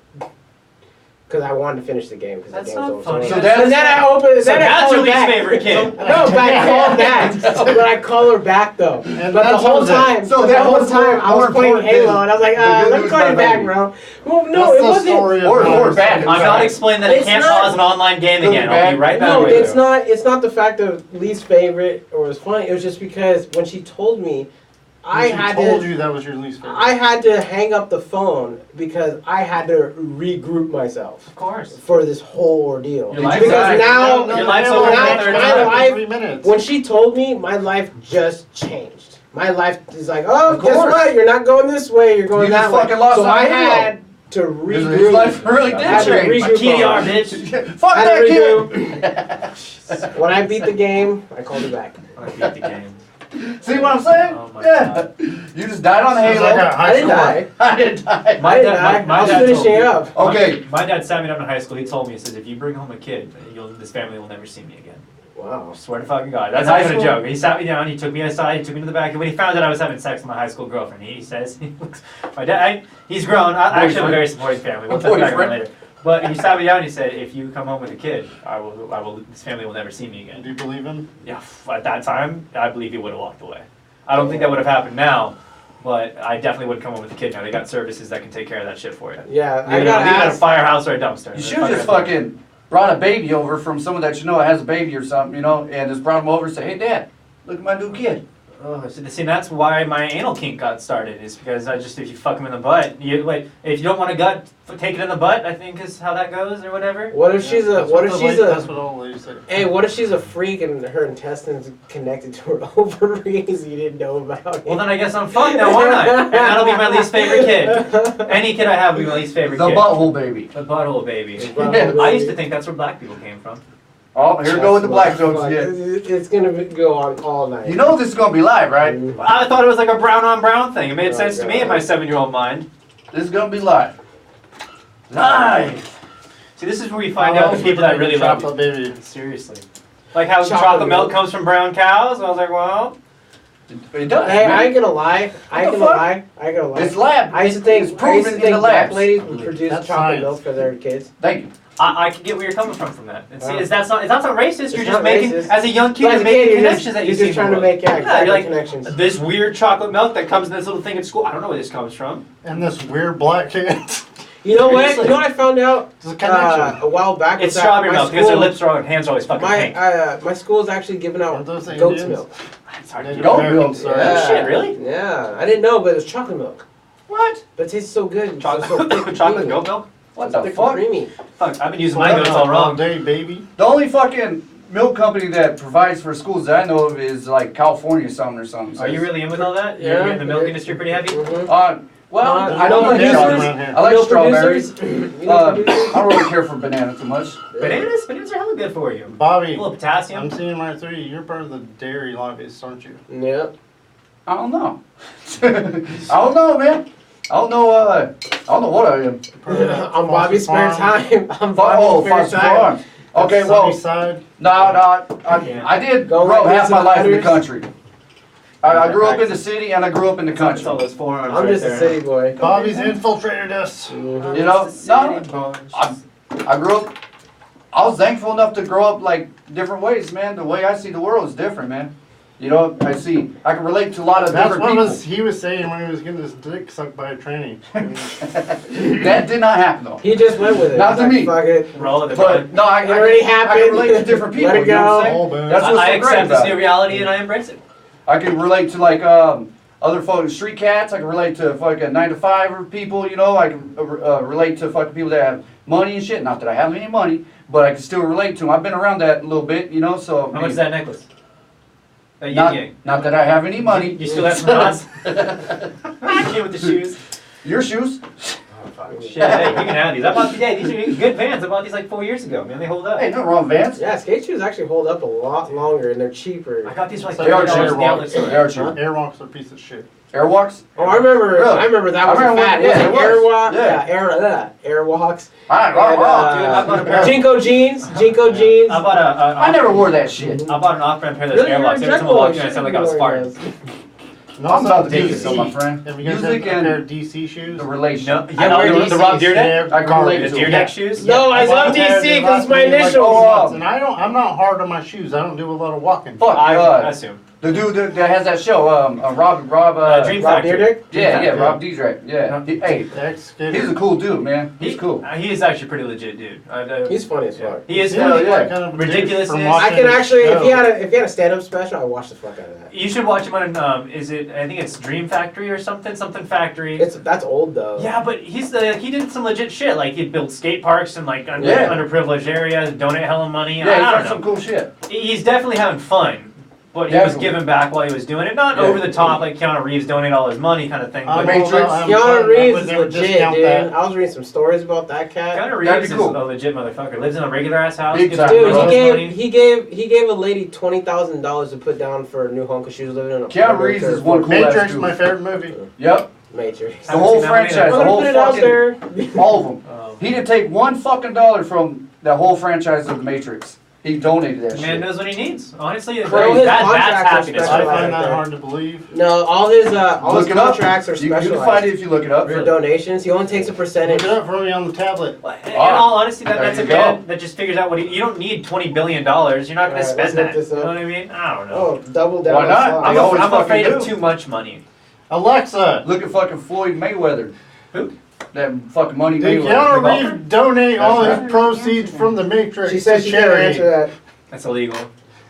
because I wanted to finish the game because the That's game was not over. funny. So And that's- then I opened. So Then I that's called your her least back. favorite kid. No, but I called back. But I call her back though. And But the that's whole what time, So the that whole was time I more was playing important Halo, than and I was like, the good let me news call you about back, baby. bro. Well, no, That's it the wasn't. story of Or my bad. I'm not explaining that it It's can't not- pause an online game Good again. or I'll be bad? right back No, with it's you. not. It's not the fact of least favorite or was funny. It was just because when she told me, I She had told to. you that was your least favorite. I had to hang up the phone because I had to regroup myself Of course. for this whole ordeal. Your life's Because over. now, Your life's over now for the third my time. life, 3 minutes. when she told me, my life just changed. My life is like, oh, Of guess course. what? You're not going this way. You're going You that just way. fucking lost So on I Halo. had to His regroup. life really I had did to change. regroup TDR, on it. bitch. Fuck I that had to kid. regroup. When I beat the game, I called her back. I beat the game. See what I'm saying? Oh my Yeah. God. You just died on Sounds Halo. like a high I didn't score. die. I didn't die. My I didn't dad- die. my I was dad told finishing me- up. Okay. My dad sat me down in high school. He told me, he says, if you bring home a kid, this family will never see me again. Wow. I swear to fucking God. That's In not high even a school? joke. He sat me down, he took me aside, he took me to the back, and when he found out I was having sex with my high school girlfriend, he says, he looks, my dad, he's grown. I actually have a very supportive family. We'll touch back on that later. But he sat me down and he said, if you come home with a kid, this family will never see me again. Do you believe him? Yeah, at that time, I believe he would have walked away. I don't think that would have happened now, but I definitely would come home with a kid now. They got services that can take care of that shit for you. Yeah, I Leave it got at a asked. firehouse or a dumpster. You should just fucking brought a baby over from someone that you know has a baby or something, you know, and just brought him over and say, hey, Dad, look at my new kid. Oh, see, that's why my anal kink got started. Is because if you fuck him in the butt, if you don't want a gut, take it in the butt. I think is how that goes or whatever. What if she's a? That's What if the she's That's a? what all ladies say. Hey, what if she's a freak and her intestines connected to her ovaries you didn't know about? Well, then I guess I'm fucked now, aren't I? And that'll be my least favorite kid. Any kid I have will be my least favorite The kid. butthole baby. The butthole baby. butthole I used to baby. think that's where black people came from. Oh, here we go with the black jokes Like, again. It's gonna go on all night. You know this is going to be live, right? I thought it was like a brown on brown thing. It made Oh, sense to me in God. my 7-year-old mind. This is going to be live. Live. See, this is where you find out the people that really love you. chocolate baby. Seriously. Like how Chocolate chocolate milk milk. comes from brown cows. I was like, well, It does. Hey, I man. ain't gonna lie. I ain't the gonna fuck? lie. I ain't gonna lie. It's lab. I used to think. It's proven in the black labs. ladies would produce That's chocolate science. milk for their kids. Thank you. I can get where you're coming from that. And see, Oh. that's not racist. It's You're just not making, racist. as a young kid, But as you're a making kid, connections that you you're see just in trying the to world. make exactly you're like, connections. this weird chocolate milk that comes in this little thing at school. I don't know where this comes from. And this weird black kid. You know what? Seriously. You know what I found out There's a connection. a while back. It's was that strawberry my milk because their school- lips are and hands are always fucking pink. My school is actually giving out Aren't those the goat's Indians? milk. It's hard to Native do. Goat Americans, milk, sorry. Oh, shit, really? Yeah, I didn't know, but it's chocolate milk. What? But it tastes so good. It's so thick Chocolate, and chocolate creamy. goat milk? What So the thick and fuck? creamy. Fuck, I've been using my goats all wrong. Day, baby. The only fucking milk company that provides for schools that I know of is like California or something. Are you really in with all that? Yeah. You're in the milk industry pretty heavy? Mhm. Well, Uh, I don't like producers? strawberries. Around here. I like Milk strawberries. producers? You know producers? I don't really care for banana too much. Bananas? Bananas are hella good for you. A Bobby, little potassium. I'm seeing right through you. You're part of the dairy lobbyists, aren't you? Yeah. I don't know. I don't know, man. I don't know. I don't know what I am. Part of that On Bobby's spare Farm, time. On Oh, Bobby's spare Foster time. Farms. Okay, Sunny well, Side. no. I did Go grow like half this my and life in the others. country. I grew up in the city and I grew up in the It's country. all those forearms I'm right just there. a city boy. Bobby's infiltrated us. Mhm. You know, It's the no, city boy. I grew up. I was thankful enough to grow up like different ways, man. The way I see the world is different, man. You know, I can relate to a lot of That's different what people. he was saying when he was getting his dick sucked by a tranny. That did not happen though. He just went with it. Not He's to like, me. Fuck it. Roll with it, But bud. no, I It already I happened. can relate to different people. Let it You know what I'm go. saying? Oh, man. That's what's I so great accept this about new it. reality and I embrace it. I can relate to like other folks, street cats. I can relate to fucking 9-to-5 people. You know, I can relate to fucking people that have money and shit. Not that I have any money, but I can still relate to them. I've been around that a little bit, you know. So How much is that neckless? That Not, yin-yang. not that I have any money. You still have some knots? Kid with the shoes. Your shoes? Shit, hey, you can have these. I bought these. Hey, these are good Vans. I bought these like 4 years ago. Man, they hold up. Hey, nothing wrong, Vance. Yeah, skate shoes actually hold up a lot longer and they're cheaper. I got these for like They are $30 cheap. in the outlet store. They are cheap. Airwalks are a piece of shit. Airwalks? Oh, I remember. Really? I remember that I was remember a fad. when- yeah, It was it was. Airwalk. Yeah. Airwalks. I, And, dude, I bought a pair of- Jinko jeans. Jinko jeans. I bought I never wore that shit. I bought an off-brand pair of those Really, Airwalks. Every time I walked in, I sounded like I was farting. No, I'm about to do DC. this, my friend. Have you guys Music had a pair and of DC shoes? the relation. No, I wear the Rob DCs. Deerdeck? I can relate The to Deer it. Deck shoes? No, I love DC because it's my initials. oh, And I'm not hard on my shoes. I don't do a lot of walking. Fuck, I assume. the dude that has that show, Rob, Dream Rob Factory. Deerdeck? yeah, Factory. Rob Deerdeck, yeah. Hey, Excavator. he's a cool dude, man. He's cool. He is actually pretty legit, dude. He's funny as fuck. He is Hell funny. yeah. Kind of Ridiculousness. from I watching can his actually, if show. he had a stand-up special, I'd watch the fuck out of that. You should watch him on, is it, I think it's Dream Factory or something Factory. That's old though. Yeah, but he did some legit shit. Like he'd build skate parks in like Yeah. underprivileged areas, donate hella money. Yeah, he's I done don't some know. cool shit. He's definitely having fun, but he was Definitely. giving back while he was doing it. Not Yeah. over the top like Keanu Reeves donate all his money kind of thing. I'm But all Matrix. about having fun. Keanu I Reeves would is never legit, discount dude. that. I was reading some stories about that cat. Keanu That'd Reeves be is cool. a legit motherfucker. Lives in a regular ass house. Big gives time. away Dude, all Bro. his money. he gave a lady $20,000 to put down for a new home because she was living in a Keanu Reeves is one cool ass Matrix, dude. my favorite movie. Yep, Matrix. the whole franchise, I'm the gonna whole put it out fucking, there. all of them. Um, He didn't take one fucking dollar from the whole franchise of the Matrix. He donated that Man shit. knows what he needs. Honestly, Bro, his that's contracts are happiness. I special. Right find there. that hard to believe. No, all his Look it up. contracts are You can specialized find it if you look it up. for donations. He only takes a percentage. Look it up for me on the tablet. In all honesty, There that's a you man go. that just figures out what you don't need $20 billion. You're not going to Alright, spend let's look that. this You know up. what I mean? I don't know. Oh, double down. Why on not? slots. They always I'm afraid fucking of do. too much money. Alexa, Look at fucking Floyd Mayweather. Who? That fucking money did Mayweather. Keanu The golfer? Reeves donate all That's his proceeds from the Matrix She said to she can't charity? answer that. That's illegal.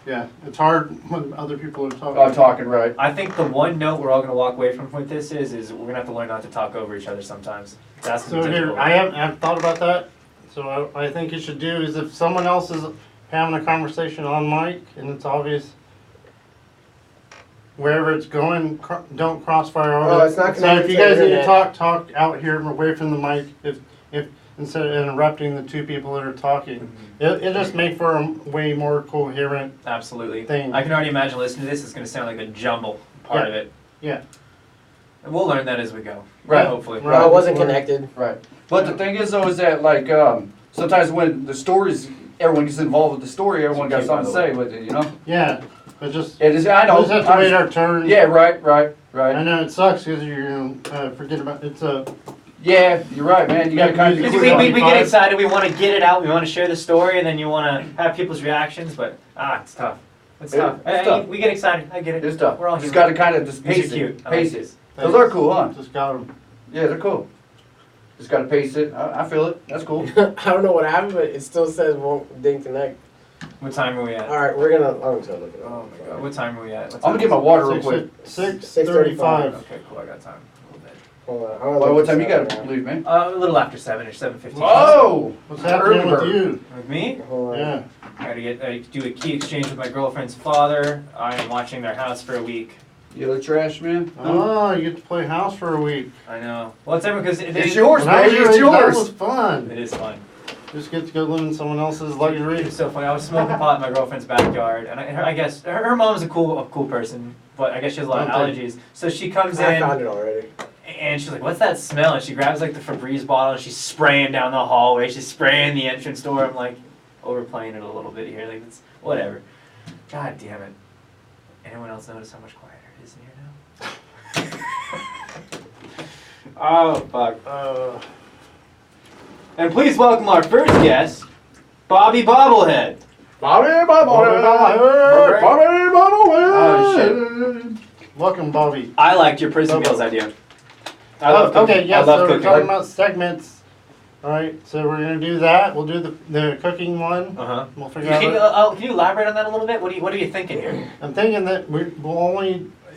Yeah, it's hard when other people are talking. I'm talking right. I think the one note we're all going to walk away from with this is we're going to have to learn not to talk over each other sometimes. That's So here, I've thought about that. So I think you should do is if someone else is having a conversation on mic and it's obvious, wherever it's going, don't crossfire over. Oh, it. it's not So connected if you to the guys need to internet. talk out here away from the mic. If instead of interrupting the two people that are talking, it just make for a way more coherent Absolutely. thing. I can already imagine listening to this. It's going to sound like a jumble part of it. Yeah. And we'll learn that as we go. Right. Hopefully. Right. No, it wasn't connected. Right. But the thing is though is that like sometimes when the stories everyone gets involved with the story, everyone got something to say with it, you know? Yeah, but just It is I know. we just have to wait our turn. Yeah, right. I know it sucks because you're forget about it's a. Yeah, you're right, man. You gotta kind of Because It's we get 25. excited, we want to get it out, we want to share the story, and then you want to have people's reactions, but it's tough. It's Yeah, tough. it's tough. We get excited. I get it. It's tough. We're all Just human. gotta kind of just These pace are it. cute. I like Pace it. these. Those are cool, huh? Just got them. Yeah, they're cool. Just gotta pace it. I feel it. That's cool. I don't know what happened, but it still says didn't connect. What time are we at? All right, we're gonna. I'm gonna look it up. Oh my god. What time are we at? I'm gonna get my water real quick. 6:35. Okay, cool. I got time. A little bit. Hold on, I'm gonna Well, look what this time you up gotta now. leave, man? A little after 7-ish, 7:15. Oh! What's happening Early with bird. you? With me? Hold on. Yeah. I gotta do a key exchange with my girlfriend's father. I am watching their house for a week. Yellow trash, man. Oh, you get to play house for a week. I know. Well, it's ever because It's yours, When I was baby. your It's age, That was yours. fun. It is fun. Just get to go live in someone else's luxury. It's so funny. I was smoking pot in my girlfriend's backyard, and I guess her mom's a cool person, but I guess she has a lot of Don't allergies. So she comes I in. found it already. And she's like, "What's that smell?" And she grabs like the Febreze bottle and she's spraying down the hallway. She's spraying the entrance door. I'm like, overplaying it a little bit here. Like it's whatever. God damn it. Anyone else notice how much quieter it is in here now? Oh fuck. And please welcome our first guest, Bobby Bobblehead. Oh, Welcome, Bobby. I liked your prison meals idea. I love cooking. Okay, yeah, I love so we're cooking. talking about segments. Alright, so we're going to do that. We'll do the cooking one. Uh-huh. We'll figure out. Can you elaborate on that a little bit? What are you thinking here? I'm thinking that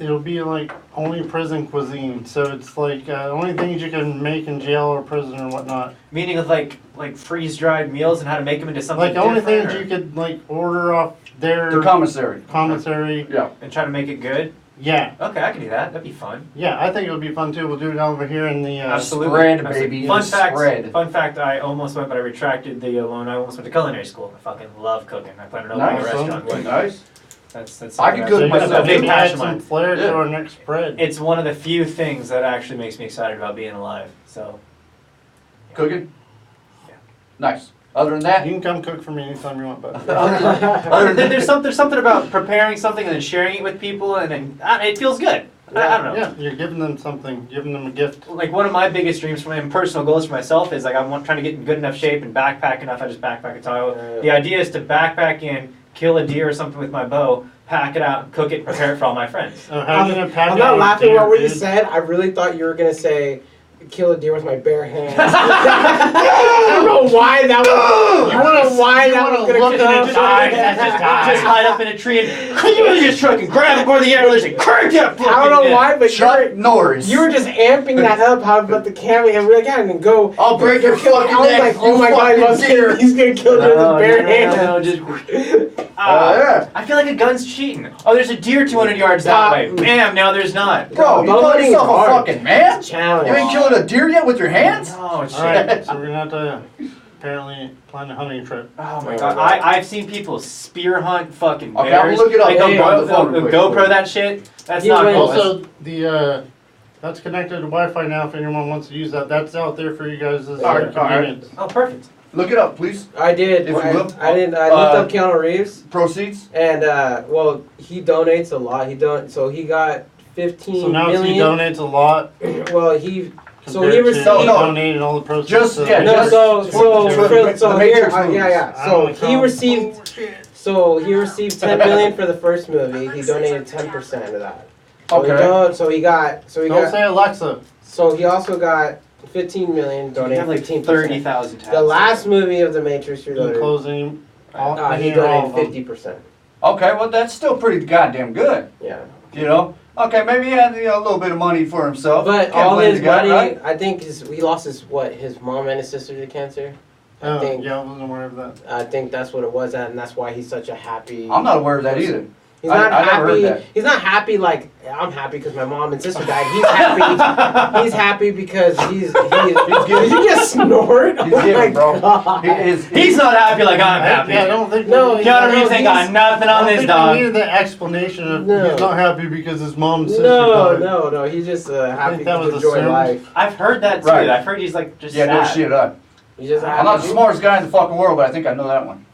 it'll be like only prison cuisine. So it's like only things you can make in jail or prison or whatnot. Meaning of like freeze dried meals and how to make them into something Like the only different, things or- you could like order off their The commissary. commissary. Yeah. and try to make it good. Yeah, Okay, I can do that. That'd be fun. yeah, I think it would be fun too. We'll do it over here in the. Absolutely. Spread, Absolutely. baby. Fun The fact. spread. Fun fact. I almost went, but I retracted the loan. I almost went to culinary school. I fucking love cooking. I plan on opening a Nice. restaurant. one day. Nice. That's. I can something cook So you that's gotta myself. a big maybe add passion of some mine. flair Yeah. to our next spread. It's one of the few things that actually makes me excited about being alive. So. Cooking? Yeah. Nice. Other than that, You can come cook for me anytime you want, bud. There's something about preparing something and then sharing it with people, and then it feels good. I don't know. Yeah, you're giving them something, giving them a gift. Like one of my biggest dreams for my personal goals for myself is like trying to get in good enough shape and backpack enough. I just backpack a Tahoe. The idea is to backpack in, kill a deer or something with my bow, pack it out, cook it, and prepare it for all my friends. How are you gonna pack I'm it not on laughing deer, about what you dude? said. I really thought you were gonna say, kill a deer with my bare hands. I don't know why that was. I don't know why that was gonna look come at it die, that's just die. Just hide up in a tree and you just truck and grab it by the air and crank that fucking I don't know in. why, but Chuck Norris. you were just amping that up. How about the camera? And we're like, yeah, and then go. I'll break your kill. fucking I was neck, like, oh you my god, fucking deer. he's gonna kill deer with his bare hands. No, just. Yeah. I feel like a gun's cheating. Oh, there's a deer 200 yards that Stop. way. Bam! Now there's not. Bro, you Bow call hunting is yourself a hard. fucking man? It's a challenge. You ain't killing a deer yet with your hands? Oh shit. Alright, so we're gonna have to apparently plan a hunting trip. Oh my god, I've seen people spear hunt fucking Okay, bears. I'm gonna look it up. Like, Hey, they'll on the phone they'll real quick. GoPro that shit. That's You not win. cool. Also, the that's connected to Wi-Fi now. If anyone wants to use that, that's out there for you guys as Alright, convenience. Oh, perfect. Look it up, please. I did. If you will. I did. I looked up Keanu Reeves, Proceeds. and well, he donates a lot. So he got 15 So now he million. donates a lot. Well, he. So compared he to received. No, no. donating all the proceeds. Just- to- yeah, No, just- so the here, Matrix movies. yeah. I So don't he count. received. So he received 10 million for the first movie. He donated 10% of that. So Okay. So he got. Don't say Alexa. So he also got 15 million. You Donated have like 15%. 30,000 tabs. The last movie of the Matrix, he In donated. closing, all, He any or all donated of them. 50%. Okay, well that's still pretty goddamn good. Yeah. You know? Okay, maybe he had a little bit of money for himself. But Can't all blame his the guy, money, right? I think he lost his mom and his sister to cancer. Oh, think- yeah, I wasn't aware of that. I think that's what it was, and that's why he's such a happy. I'm not aware of that either. He's I not never heard happy. that. He's not happy like I'm happy because my mom and sister died. He's happy. He's happy because he's Did you just snort? He's Oh giving, my bro. God. He's not happy like I'm happy. I don't think. No, we- Keanu Reeves ain't got nothing I on don't this think dog. we needed the explanation of No. he's not happy because his mom and sister No, died. no. He's just happy think that to was enjoy assumed. life. I've heard that too. Right. I've heard he's like just Yeah, no sad. shit. He's just happy. I'm not the smartest guy in the fucking world, but I think I know that one.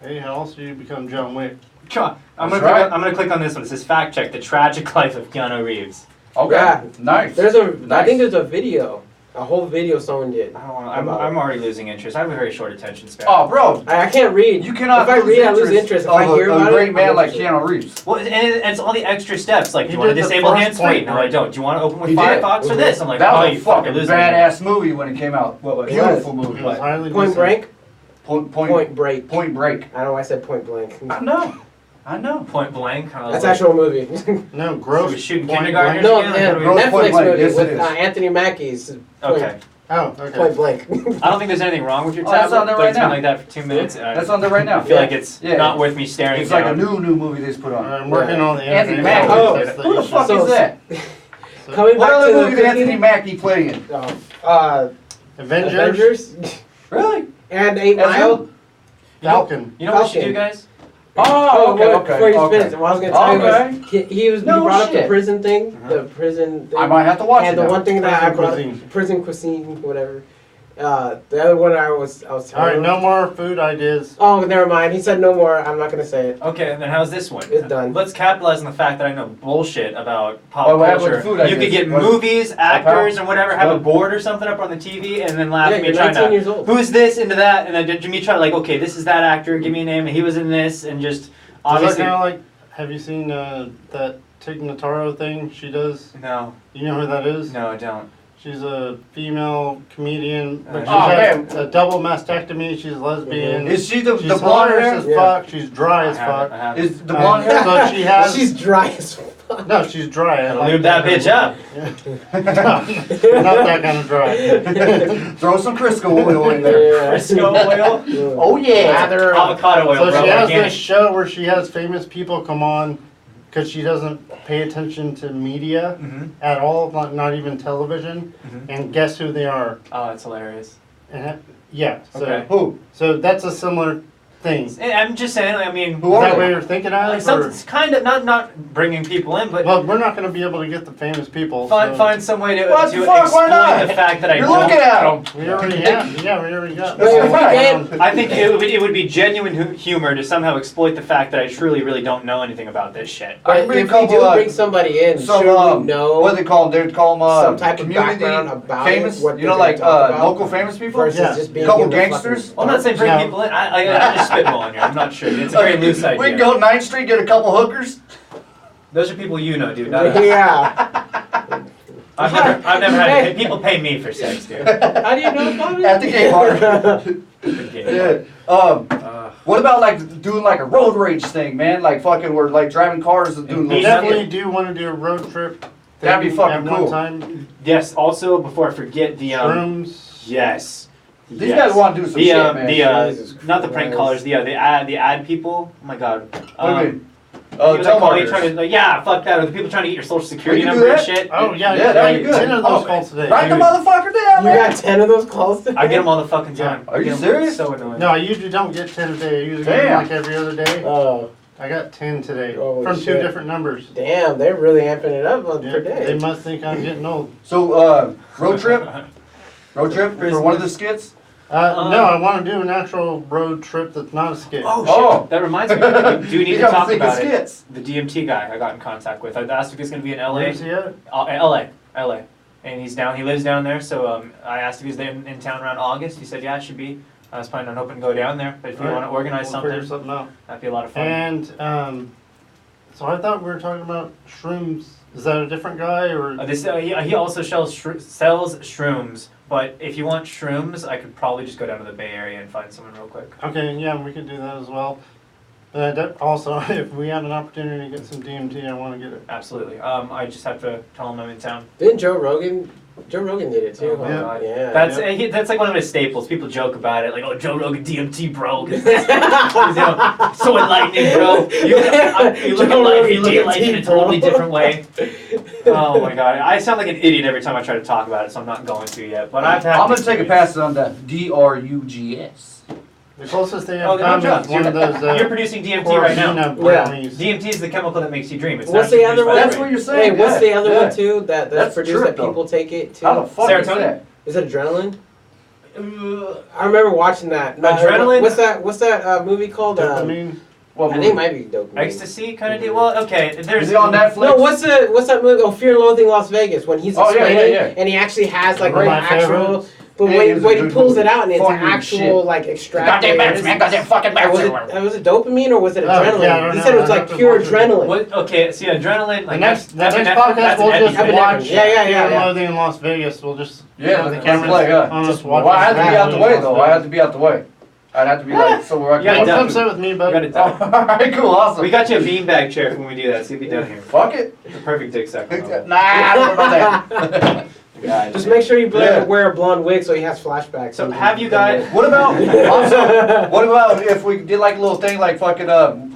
Hey, how else do you become John Wick? I'm That's gonna right. I'm gonna click on this one. It says fact check: the tragic life of Keanu Reeves. Okay, Yeah. nice. There's I Nice. think there's a video, a whole video someone did. I don't wanna, I'm already losing interest. I have a very short attention span. Oh, bro, I can't read. you cannot If I lose read, I lose interest. If of I hear a about great it, man I'm like interested. Keanu Reeves. Well, and it's all the extra steps. Like, do you He want to did the disable first hands free? point, No, right? I don't. Do you want to open with He did. Firefox or this? I'm like, That oh, was you a fucking losing me. badass movie when it came out. What was it? Beautiful It movie. was highly Point decent. Break. Point Break. Point Break. I don't know why I said Point Blank. I know. Point blank. I was That's like, actual movie. No, So gross. we shooting point kindergartners blank. No, again? man, Gross Point Netflix Blank, movie yes, it with is. Anthony Mackie's. Okay. Oh, okay. Point Blank. I don't think there's anything wrong with your Oh, that's tablet. on there but right it's been now. like that for 2 minutes. And That's on there right now. I feel like it's Yeah. not worth me staring It's like a down. new movie they just put on. I'm working on the Anthony internet. Mackie. Oh, That's the Who the issue. fuck So- is that? Coming What back other to movie the did Anthony Mackie play in? Avengers. Avengers Really? and 8 As Mile. Falcon. You know what we should Falcon. do, guys? Oh, okay, what- okay. Before you okay. finish, what I was gonna tell you was he No brought up the shit. prison thing, Uh-huh. the prison thing. I might have to watch and it the now. one thing that I Prison brought cuisine. prison cuisine, whatever. The other one I was All telling right, him. no more food ideas. Oh, never mind. He said no more. I'm not gonna say it. Okay, and then how's this one? It's done. Let's capitalize on the fact that I know bullshit about pop What happened with culture. the food You ideas? could get What- movies, actors, pal? and whatever, have a What? board or something up on the TV, and then laugh Yeah, at me you're trying 19 to, years old. who's this into that, and then me try like, okay, this is that actor, give me a name, and he was in this, and just Is that obviously. kind of like? Have you seen that Tig Notaro thing she does? No, You know who that is? no, I don't. She's a female comedian, but she's Oh, had man. a double mastectomy. She's lesbian. Is she the She's blonde hilarious hair? as fuck. She's dry as I haven't, fuck. I haven't. Is the blonde hair? So she has. She's dry as fuck. No, she's dry. I like Lube that bitch up. No, not that kind of dry. Throw some Crisco oil in there. Frisco oil, Oh yeah. Lather up. avocado oil, So bro. she has Organic. this show where she has famous people come on because she doesn't pay attention to media Mhm. at all, not even television. Mhm. And guess who they are? Oh, that's hilarious. And yeah. So Okay. Who? so that's a similar thing. Is I'm just saying. I mean, Who are that they? what you're thinking of? it's kind of not bringing people in, but Well, we're not going to be able to get the famous people. find so some way to What to the fuck? Why exploit not? the fact that I You're don't. looking at them. We already have. Yeah, we already got. Wait, if we Right. get- I think it would be genuine humor to somehow exploit the fact that I truly really don't know anything about this shit. I But bring a if we couple, do bring somebody in, Some, sure we know what do they call them? They'd call them some type of community background about famous. it, what You know, they're like gonna talk about, local famous people. versus Yeah. just being Couple in the fucking- gangsters. Well, I'm not saying bring Yeah. people in. I'm just spitballing here. I'm not sure. It's a very loose idea. We can go 9th Street, get a couple hookers. Those are people you know, dude. Not us. Yeah. I've never had people pay me for sex, dude. How do you know, Bobby? At the gay bar. Okay. Yeah. What about like doing like a road rage thing, man? Like fucking, we're like driving cars and doing We Beat little up. definitely do want to do a road trip. That'd be thing fucking at one cool. time. Yes. Also, before I forget the Shrooms. yes. These Yes. guys want to do some The shit, man. Jesus not the prank Christ. callers. The ad people. Oh my god. Okay. You know, they call you telemarketers. trying to like, yeah, fuck that. Or the people trying to get your social security We can do number and that. shit. Oh yeah, Yeah, that'd be good. 10 of those Oh, calls today. Write the Dude. motherfucker down, You man. got 10 of those calls today? I get them all the fucking time. Are you I get 'em serious? So annoying. No, I usually don't get 10 a day. I usually get them Damn. like every other day. Oh, I got 10 today Holy from shit. 2 different numbers. damn, they're really amping it up Yeah, per they day. must think I'm getting old. So, road trip for one of the skits. No, I want to do an actual road trip that's not a skit. Oh shit! Oh. That reminds me. We do need You to gotta talk think of about it. skits. The DMT guy I got in contact with. I asked if he's gonna be in LA. Where's he at? LA, and he's down. He lives down there. So I asked if he's there in town around August. He said yeah, it should be. I was planning on hoping to go down there. But if you Alright, want to organize we'll figure something, something out. that'd be a lot of fun. And so I thought we were talking about shrooms. Is that a different guy or? He also sells shrooms. But if you want shrooms, I could probably just go down to the Bay Area and find someone real quick. Okay, yeah, we could do that as well. But also, if we had an opportunity to get some DMT, I want to get it. Absolutely. I just have to tell him I'm in town. Didn't Joe Rogan did it too, Oh huh? my God. Yeah. That's like one of his staples. People joke about it, like, "Oh, Joe Rogan DMT, bro." 'Cause it's, so enlightening, bro. You look at life, you look at life in a totally different way. Oh my god, I sound like an idiot every time I try to talk about it, so I'm not going to yet. But I've had. I'm gonna take a pass on that. DRUGS. The closest they Oh, have good come is job. one of those. You're producing DMT right now. Corvina brownies. DMT is the chemical that makes you dream. It's What's naturally the other produced by one? That's the what brain. you're Hey, saying. what's yeah, the other yeah. one too that's That's produced trip, that people though. take it too? How the fuck is Serotonin? that? Is it adrenaline? I remember watching that. Adrenaline? What's that movie called? Dopamine. What I movie? think it might be dopamine. Ecstasy kind of deal. Well, okay. There's Is it on Netflix? No, what's that movie? Oh, Fear and Loathing Las Vegas. When he's Oh, yeah, explaining, yeah. and he actually has like One of an my actual. favorites. But Yeah, wait, it's a he good pulls movie. it out and it's Funny as actual shit. like extracted. Goddamn bats, man. Goddamn fucking Was bats. it dopamine or was it Oh, yeah, I adrenaline? don't He know. said it was I like have to pure watch it. adrenaline. What? Okay, see, adrenaline. The Like next that's podcast, that's we'll just epidemic. watch Yeah, yeah, Fear yeah, and yeah. Loathing in Las Vegas. We'll just Yeah, have the that's cameras like, on us well, watching. I had to be out the way Las though. Vegas. I had to be out the way. I'd have to be like somewhere I Yeah, can. Well, done. come sit with me, You got bud. it done. Alright, cool, awesome. We got you a beanbag chair when we do that. See if you down here. Fuck it. The perfect dick suck. Nah, I don't know about that. Just make sure you Yeah. wear a blonde wig so he has flashbacks. So have you guys? What about also? What about if we did like a little thing like fucking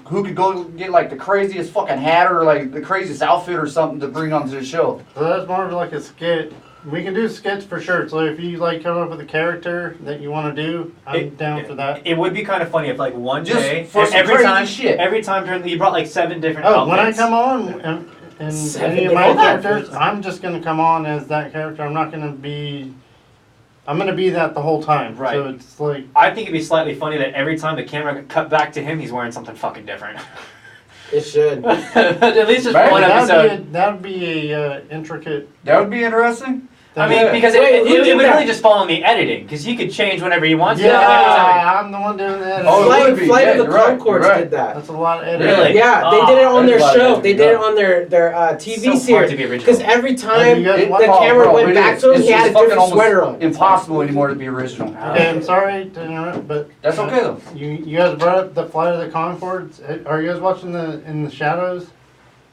who could go get like the craziest fucking hat or like the craziest outfit or something to bring onto the show? So that's more of like a skit. We can do skits for sure. So if you like come up with a character that you want to do, I'm down for that. It would be kind of funny if like one Just day, for some every crazy time, shit. every time during you brought like 7 different Oh, outfits. when I come on and Seven any of my different characters, outfits. I'm just gonna come on as that character. I'm not gonna be. I'm gonna be that the whole time. Right. So it's like. I think it'd be slightly funny that every time the camera cut back to him, he's wearing something fucking different. It should. At least just Right, one episode. That would be a intricate. That would be interesting. I mean, Yeah. because Wait, it who would did really that? just fall on the editing, because he could change whenever he wants to. Yeah, I'm the one doing that. Oh, it Flight, would be. Flight Yeah, of the you're right, Conchords you're right. did that. That's a lot of editing. Really? Yeah, they Oh, did it on their that's show. why They they did it do on their TV So hard series. to be original. Because every Have time you guys the watched- camera bro, went it back is. to him, It's he had a just fucking different almost sweater on. Impossible anymore to be original. Okay, I'm sorry to interrupt, but That's okay though. you guys brought up the Flight of the Conchords. Are you guys watching the In the Shadows?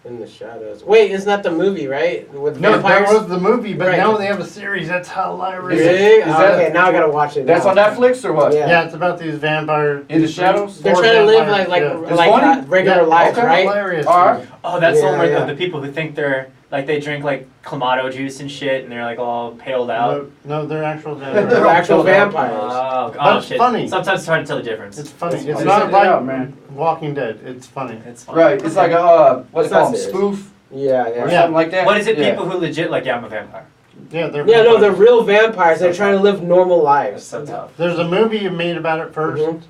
In the shadows. Wait, isn't that the movie, right? With No, vampires? that was the movie, but Right. now they have a series. That's hilarious. Is it- Really? is that- Okay, now I gotta watch it. That's now. on Netflix or what? Yeah. Yeah, it's about these vampire. In the Shadows? They're Four trying to live vampires, like yeah. It's funny? regular Yeah, lives, okay. right? Hilarious. All right. Oh, that's the one Yeah, where yeah. the people who think they're Like they drink like clamato juice and shit, and they're like all paled out. No, they're actual They're vampires. actual vampires. Oh it's shit. funny. Sometimes it's hard to tell the difference. It's funny. It's funny. not Check it like out, man. Walking Dead. It's funny. It's funny. Right. It's like a what's It's it called? not serious. Spoof Yeah, or yeah. something like that. What is it? Yeah. People who legit like, yeah, I'm a vampire. Yeah, they're Yeah, no, they're vampires. real vampires. They're trying to live normal That's lives. so tough. There's a movie made about it 1st Mhm.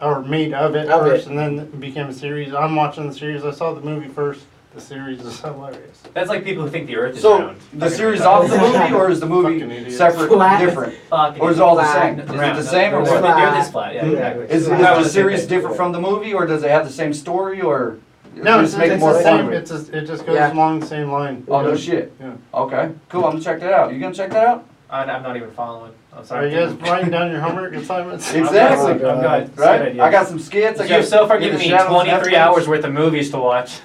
or made of it Of first, it. and then it became a series. I'm watching the series. I saw the movie first. The series is hilarious. That's like people who think the Earth is So round. the Fucking series retarded. off the movie, or is the Fucking movie idiots. separate, Flat. different, Fucking or is it all the Flat. same? Is it round. the same or They're- what? They're this flat. Yeah, Yeah. exactly. Is That the was the series thing. different from the movie, or does it have the same story, or No, just it's, make it it's more the fun? same. with it? It just goes Yeah. along the same line. Oh no shit. Yeah. Okay, cool. I'm gonna check that out. You gonna check that out? I'm not even following. I'm Are sorry. you guys writing down your homework assignments? Exactly. I'm good. I'm good. Right? Good I got ideas. some skits. I So you've got so far In the given me Shadows 23 Netflix. hours worth of movies to watch.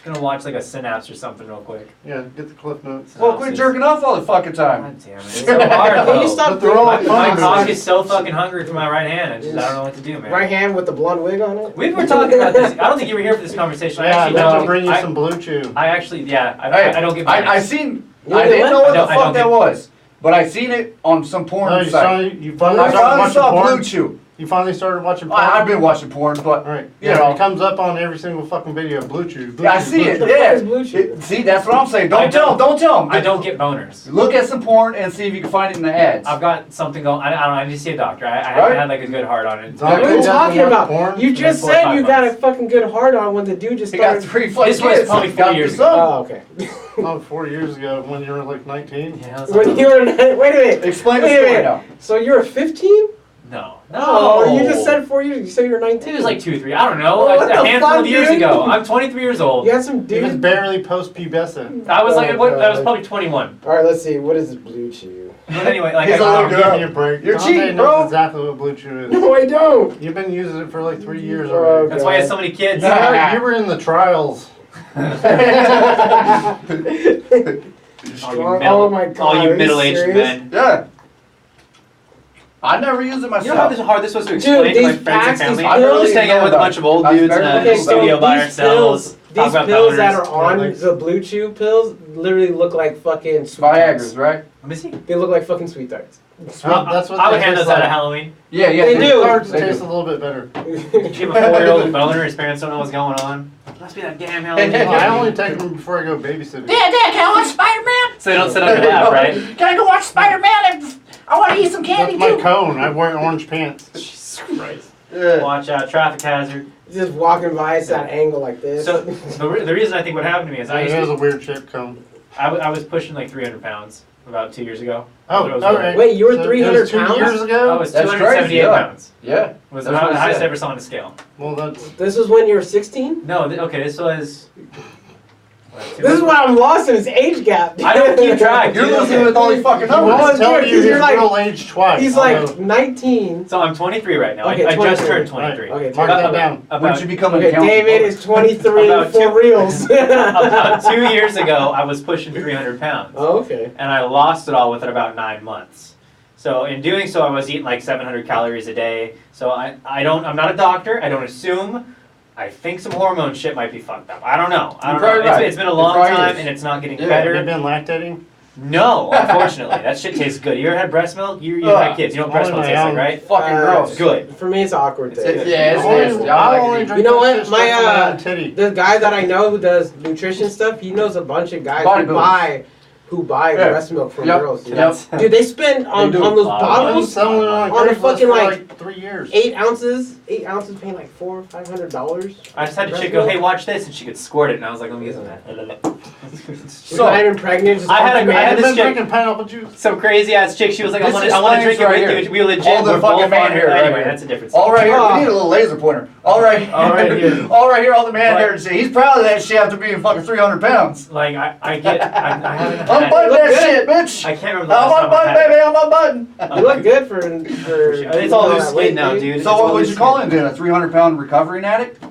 Gonna watch like a Synapse or something real quick. Yeah, get the cliff notes. Well, quit jerking off all the fucking time. God damn it. It's so hard Can though. you stop But they're all doing My funny. cock is so fucking hungry for my right hand. I don't know what to do, man. right hand with the blonde wig on it? We were talking about this. I don't think you were here for this conversation. I Yeah, actually I have to don't. bring you I, some Blue Chew. I actually, yeah, Hey, I don't get I bonus. seen. You I know didn't know what the I don't fuck that get- was, but I seen it on some porn No, you site. finally I started finally watching saw porn. Blue Chew. You finally started watching porn. I've been watching porn, but All right. you Yeah, know. it comes up on every single fucking video. Blue Chew. Blue Yeah, I Chew, see Blue it. Chew. Yeah. is Blue Chew? See, that's what I'm saying. I Don't tell them. Don't tell them. I don't get boners. Look at some porn and see if you can find it in the ads. I've got something going. I don't know. I need to see a doctor. I Right? haven't had like a good heart on it. Zombie What are you doesn't talking watch about? porn. You just Like 4 or said 5 you got a months. fucking good hard on when the dude just He got started. 3 fucking This was kids. probably 4 Got years the ago. son. Oh, okay. Oh, 4 years ago when you were like 19. Yeah, that's When you were, wait a minute. Explain the Wait a story minute. now. So you were 15? no. Oh, you just said 4 years. You said you were 19. It was like 2, 3. I don't know. What a the handful fuck, of years dude? ago. I'm 23 years old. You had some He was dude. barely post-pubescent. I was like, Oh, what? I was God. probably 21. All right, let's see. What is Blue Chew? But anyway, like He's I, a little I'm good. giving you a break. You're Dante cheating, knows bro. exactly what Blue Chew is. No, I don't. You've been using it for like 3 years Oh, already. that's why I had so many kids. Yeah, you were in the trials. All Oh my God, all are you you middle-aged serious? men. Yeah. I never use it You know how myself. hard this was to Dude, explain to my these friends packs, and these family? pills- I'm just hanging out with a bunch of old I've dudes in barely a Okay, so studio by these ourselves. pills- talk These about pills that boners. are on Thanks. the Blue Chew pills literally look like fucking sweet Viagra's, tarts. right? Let me see. They look like fucking sweet tarts. That's what I would they hand taste those out like. at Halloween. Yeah, yeah. They do. Cards They taste do. a little bit better. You have a 4-year-old boner, his parents don't know what's going on. Must be that damn Halloween. Well, I only take them before I go babysitting. Dad, can I watch Spider-Man? So they don't sit on your lap, right? Can I go watch Spider-Man? I want to eat some candy That's my too. cone. I wear orange pants. Jesus Christ. Yeah. Watch out, traffic hazard. Just walking by at that angle like this. So the reason I think what happened to me is It is a weird shaped cone. I was pushing like 300 pounds about 2 years ago. Oh, It was okay. Wait, you were So it 300 was 2 pounds? years I ago? was That's 278 crazy, yeah. pounds. Yeah. Was That's the what I highest I said. ever saw on a scale. Well, that's... This was when you were 16? No, okay, this was. This is why I'm lost in his age gap. I don't keep track. You're dude. losing Okay. with all these fucking He wants numbers. to tell dude, you 'cause his you're like- real age twice. He's like 19. So I'm 23 right now. Okay, I just 23. turned 23. Okay, Mark about- that down. When About, you become an Okay, accountant? David is 23 About for two- reals. about 2 years ago, I was pushing 300 pounds. Oh, okay. And I lost it all within about 9 months. So in doing so, I was eating like 700 calories a day. So I'm not a doctor. I don't assume. I think some hormone shit might be fucked up. I don't know. I You're don't know. probably right. It's been a It long probably time is. and it's not getting Yeah. better. Have you been lactating? No, unfortunately. That shit tastes good. You ever had breast milk? You Ugh. had kids. You know what breast Only milk my tastes like, own. right? Fucking gross. Good. For me, it's awkward. It's- taste. yeah, it's I only- nasty. I I like only it. drink You know that what? shit straight from My, my titty. The guy that I know who does nutrition stuff, he knows a bunch of guys Bodybuilders. who buy Yeah. breast milk from Yep. girls. You Yep. know? Dude, they spend on do. those Wow. I've been bottles selling it on on a Craigslist fucking, for like, 3 years. 8 ounces. 8 ounces paying like $400-500. I just had a Breast chick go, milk? hey, watch this, and she could squirt it, and I was like, let me get some of that. She's not even pregnant. Just I had fucking a- I had I've this been chick- drinking pineapple juice. Some crazy ass chick, she was like, I This want to drink explains it right with here. you. We legit All the were fucking both man on hair right Anyway, here. that's a different story. All right here, Oh. we need a little laser pointer. All right, All right here. all right here, all the man But- hair and shit. He's proud of that shit after being fucking 300 pounds. Like, I haven't I'm had butting look that good. shit, bitch. I can't remember the I'm last on time I button, had it. baby. I'm on button. You look good for It's all loose that skin weight, now, dude. It's So all what would loose you call skin. him then? A 300-pound recovering addict?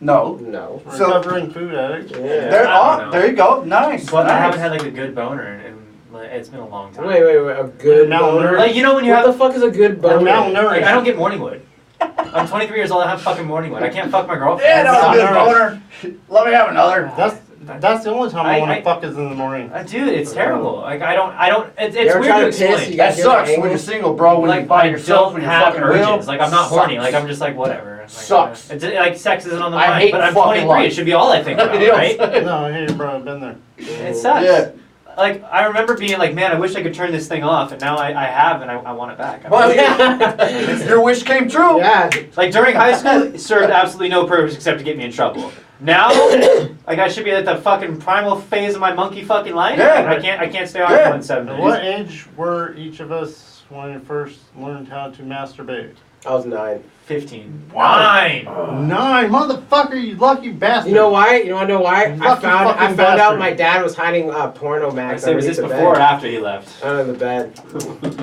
No. No. So- Recovering food addict. Yeah. There, I don't know. there you go. Nice. But I nice. haven't had like a good boner, and like, it's been a long time. Wait, a good You're boner? malnourished. Like, you know when you What have the fuck is a good You're boner? malnourished. Like, I don't get morning wood. I'm 23 years old. I have fucking morning wood. I can't fuck my girlfriend. Yeah, that was a good Malnourished. boner. Let me have another. That's That's the only time I want I- to fuck is in the morning. Dude, it's terrible. Like I don't. It's You ever weird try to to piss, explain. you That got sucks when angles? you're single, bro. When Like you're by I yourself don't and you're have fucking urges. will. Like I'm not horny. Sucks. Like I'm just like whatever. Like, Sucks. It's like sex isn't on the I mind. hate But I'm fucking 23. life. It should be all I think about, Yes. right? No, hey, bro, I've been there. It sucks. Yeah. Like I remember being like, man, I wish I could turn this thing off, and now I have, and I want it back. Well, yeah. Your wish came true. Yeah. Like during high school, it served absolutely no purpose except to get me in trouble. Now, like I should be at the fucking primal phase of my monkey fucking life. Yeah. I can't stay off Yeah. for 7 At days. what age were each of us when we first learned how to masturbate? I was 9. 15. Wow. 9. 9, motherfucker, you lucky bastard. You know why? You wanna know why? I Lucky found fucking out bastard. my dad was hiding porno I mags say, was this underneath the before or bed. after he left? Under the bed.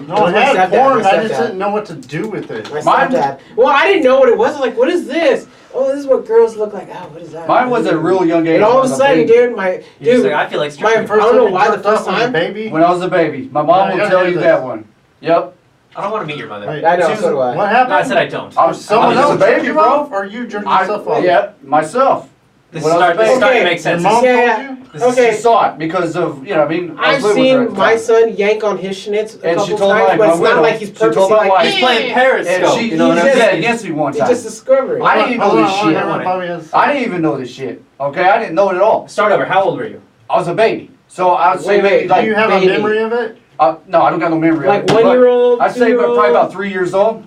No, I My had stepdad, porn, my I just stepdad. didn't know what to do with it. My Mine- stepdad. Well, I didn't know what it was. I was like, what is this? Oh, this is what girls look like. Oh, what is that? Mine was at a real young age. And all when of I a was sudden, baby. dude, my You're just dude, like, I feel like my stripping. first- I don't know why the jerked off first was a time- baby. When I was a baby. My mom Yeah, will I tell gotta you hear that this. one. Yep. I don't want to meet your mother. Wait, I know, Susan, so do I. What No, happened? I said I don't. I was Someone I was else a baby, jerked you bro. off, or you jerked yourself off? Yeah, myself. This When I was is a baby. starting to make Your sense. mom Yeah. told you? This is- Okay. She saw it because of, you know, I mean, I I've was living with her seen at the my time. son yank on his schnitz a And she couple told times, my but it's widow- not like he's she told purposely my like, wife- He's playing And Periscope. she You know what I'm said saying? against me one it's time. just discovering. I didn't even know this shit. Everyone probably has- I didn't even know this shit. Okay, I didn't know it at all. Start over. How old were you? I was a baby. So I would say Wait, maybe Do like, you have baby. a memory of it? no, I don't got no memory Like of it. 1 but year old, I'd say 2-year-old. probably about 3 years old.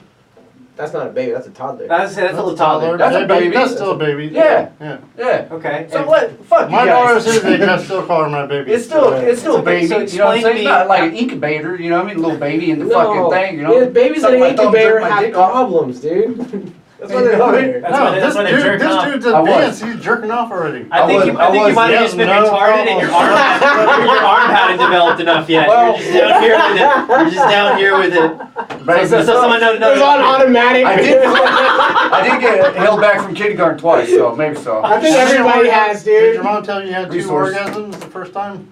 That's not a baby. That's a toddler. That's a little toddler. That's a baby. That's still a baby. Yeah. Yeah. Yeah. Okay. So what? Fuck My you daughter's guys. here, I still call her my baby. It's still a So baby. so You know what I'm explain saying? to It's me- not like an incubator. You know what I mean? A little baby in the fucking thing. You know. Yeah, babies Suck in my an thumb, incubator jerk my have dick off. problems, dude. That's what You they're know what I doing. mean? That's No, when they- this that's when they dude, jerk this off. dude's I was. advanced. He's jerking off already. I think you might have just been no retarded and your problem. arm hadn't developed enough yet. Well- You're just down here with it. You're just down here with it. Baby, So someone knows. It was on automatic. I did get held back from kindergarten twice, so maybe so. I think everybody has, Did dude. your mom tell you you had 2 Resource. orgasms the first time?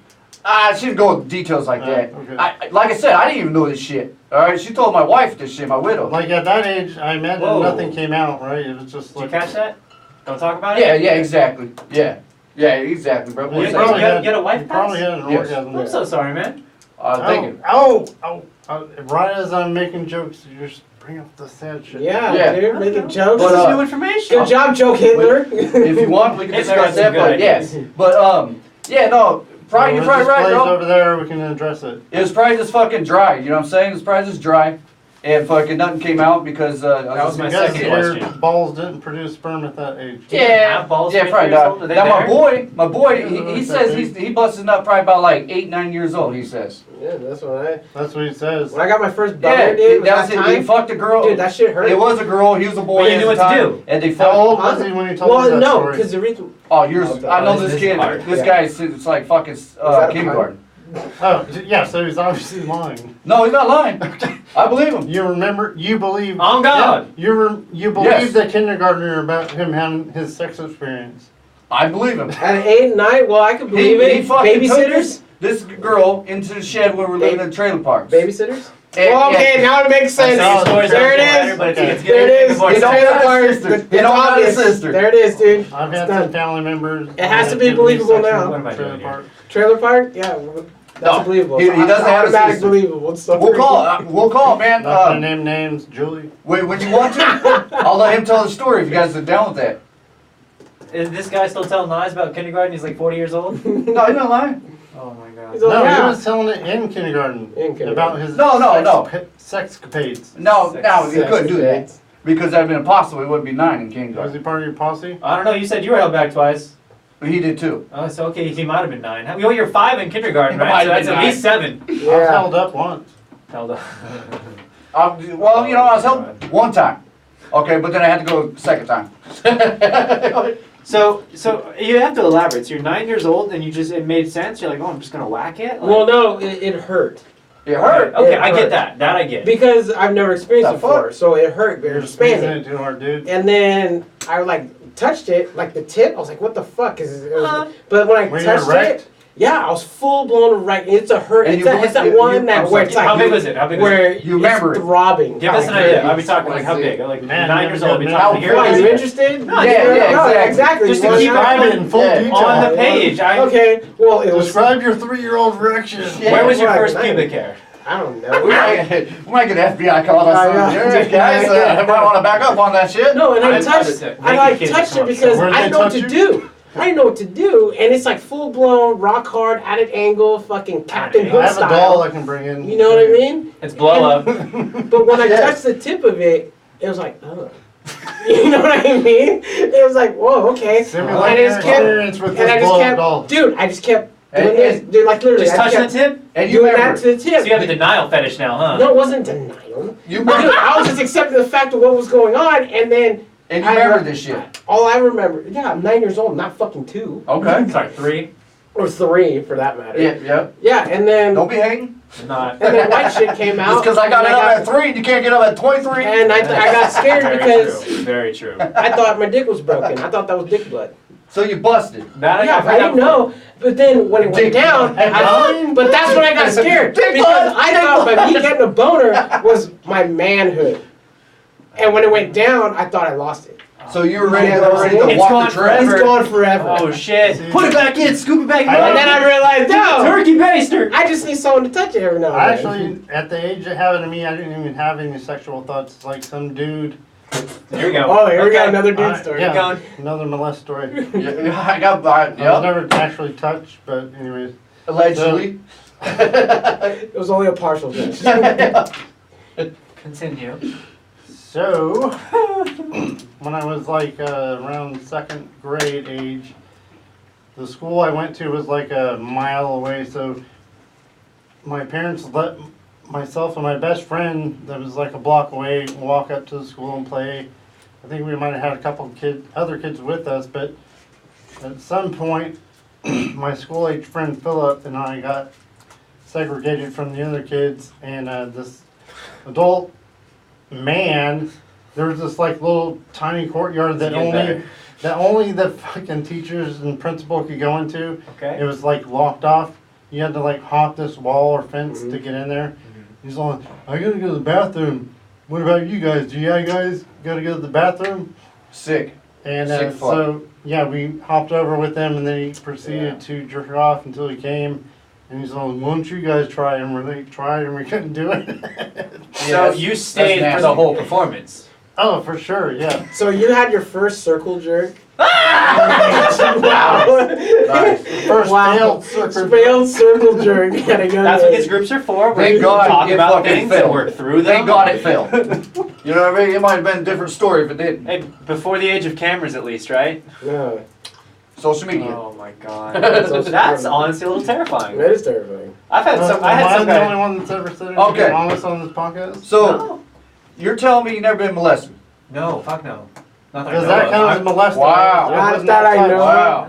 She didn't go into details like that. Okay. Like I said, I didn't even know this shit. All right, she told my wife this shit, my widow. Like at that age, I imagine Whoa. nothing came out, right? It was just Did you like. catch that? Don't talk about it. Yeah, exactly. Yeah, exactly, bro. You What's You that? probably had- you had a wife you probably pass? had an Yes. orgasm. I'm so sorry, man. Thank you. Right as I'm making jokes, you just bring up the sad shit. Yeah, Yeah. dude, making jokes. This But, is new information. Good job, Joe Hitler. If you want, we can Hitler discuss had some that. good But ideas. yes, but yeah, no, probably you're Well, probably it just right, plays bro. over there, we can address it. It was probably just fucking dry. You know what I'm saying? It was probably just dry, and fucking nothing came out because That was just- my Guys, second your question. balls didn't produce sperm at that age. Yeah, Have balls yeah, 3 probably years old? Are not. they Now there? my boy, he Yeah, says he busted up probably about like 8, 9 years old. He says. Yeah, that's what That's what he says. when I got my first Yeah, brother, dude, that was that it. He time, fucked a girl. dude, that shit hurt. It was a girl. He was a boy. But you at knew the what to time, do. And they How fucked. old was he when he told Well, you that no, story? because the reason. Oh, yours. I know this this is kid. hard. This Yeah. guy it's like fucking that a kindergarten. Oh, yeah, so he's obviously lying. No, he's not lying. I believe him. You believe. On God. You believe Yes. the kindergartner about him having his sex experience. I believe him. At 8 and 9, well, I could believe He it. fucking took Babysitters? this girl into the shed where we're living in trailer parks. Babysitters? And- Well, okay, yeah. now it makes sense. Same stories There it everywhere, is. but it's There it getting is. more He It's don't sense. got a trailer park. sister. It's He don't got a obvious. sister. There it is, dude. I've had It's done. some family members. It has to that be give me believable sex now. in What am I trailer doing here? park. Trailer park? Yeah, that's No, believable. he doesn't have a automatic sister. believable. It's so We'll call, man. Not gonna name names, Julie. When you want to, I'll let him tell the story if you guys are down with that. Is this guy still telling lies about kindergarten? He's like 40 years old? No, he's not lying. Oh my God. He's all, No, yeah. he was telling it in kindergarten. In kindergarten. About his No. sexcapades. No, Sex- no, he Sex couldn't do that offense. because that'd been impossible. He wouldn't be 9 in Was kindergarten. he part of your posse? I don't know. You said you were held back twice. But he did too. Oh, so okay. He might have been 9. Well, you're 5 in kindergarten, He right? might So have that's been at least 7. I was Yeah. held up once. Held up. Well, you know, I was helped one time. Okay, but then I had to go second time. So you have to elaborate. So you're 9 years old, and it made sense. You're like, oh, I'm just gonna whack it. Like, Well, no, it hurt. It hurt. Okay, It I hurt. get that. That I get. Because I've never experienced it The fuck? before, so it hurt. It You're was squeezing expanding. it too hard, dude. And then I touched it, like the tip. I was like, "What the fuck is it?" Uh-huh. But when I Were you touched erect? it, yeah, I was full blown erect. It's a hurt. And It's, you it's that believe- one you- that I'm where it's sorry, How like big was it? How big was it? where You remember it. it's throbbing. Give us an Like, idea. I'll be talking like how Let's see. big? Like Man, 9 years old. I'll be never talking been here. Why, How you big? interested? No, Yeah, no, yeah, no, No, exactly. Just You to wanna keep know? Describe it in full Yeah. detail. On the page. Okay, well, it was. Describe your 3-year-old erection. Yeah. Where was your Right, first right. pubic hair? I don't know. We might get FBI call us. Yeah. Yeah, guys, I might want to back up on that shit. No, and I I'm touched. about to I make like kids touched it come because Where'd I they didn't know what touch to you? do. I didn't know what to do, and it's like full blown rock hard at an angle, fucking Captain I Hook have a doll style. I can bring in. You know what I mean? It's blow up. But when I Yeah. touched the tip of it, it was like, oh. You know what I mean? It was like, whoa, okay. Simulate And I your just kept, experience with and I this just blow-up kept, doll. dude, I just kept doing And- this, dude, like literally, Just I touching the kept tip? And you doing remember, that to the tip. So you have a denial fetish now, huh? No, it wasn't denial. you Dude, remember, I was just accepting the fact of what was going on, and then and you remember this shit. all I remember, yeah, I'm 9 years old, not fucking 2 Okay. Sorry, 3? or 3 for that matter. Yeah, yeah. Yeah, and then Don't be hating. Not. and then white shit came out. Just because I got it and up at 3, you can't get up at 23. And I got scared Very because true. Very true. I thought my dick was broken. I thought that was dick blood. So you busted. That I Yeah, got but I didn't know. But then when it went Dick down, but that's when I got scared Dick because blood, I dick thought by blood. me getting a boner was my manhood. And when it went down, I thought I lost it. So you were ready Yeah, to it's walk gone the trail. forever. It's gone forever. Oh shit. Put it back in, scoop it back in. And then I realized, no, Turkey baster. I just need someone to touch it every now I and then. actually, at the age of having me, I didn't even have any sexual thoughts. Like some dude. Here we go. Oh, here we Okay. go, another dude story. Yeah, going. another molest story. Yeah, I got by. I was Yep. never actually touched, but anyways. Allegedly. It was only a partial touch. Continue. So, when I was like around 2nd grade age, the school I went to was like a mile away. So, my parents let myself and my best friend, that was like a block away, walk up to the school and play. I think we might have had a couple other kids with us, but at some point, my school age friend Philip and I got segregated from the other kids, and this adult man, there was this like little tiny courtyard that Getting better. only the fucking teachers and principal could go into. It Okay. was like locked off. You had to like hop this wall or fence Mhm. to get in there. He's like, I gotta go to the bathroom. What about you guys? Do you guys gotta go to the bathroom? Sick. And Sick fuck. so yeah, we hopped over with him, and then he proceeded to jerk it off until he came. And he's like, "Why don't you guys try?" And we tried, and we couldn't do it. So you stayed that's for the nasty. whole performance. Oh, for sure, yeah. So you had your first circle jerk? Wow. Nice. First Wow. failed circle. Failed circle jerk at a young That's what age. these groups are for. Where Thank you God talk it about fucking things failed. and work through them. Thank God it failed. You know what I mean? It might have been a different story if it didn't. Hey, before the age of cameras, at least, right? No, Social media. Oh my god. That's That's honestly a little terrifying. that is terrifying. I've had some. I Am had I some the only guy. one that's ever said anything Okay. honest on this podcast? So No. you're telling me you never been molested? No, fuck no. Not that I Because know that of. counts as molesting. Wow. I Not wasn't that I touched. know. Wow.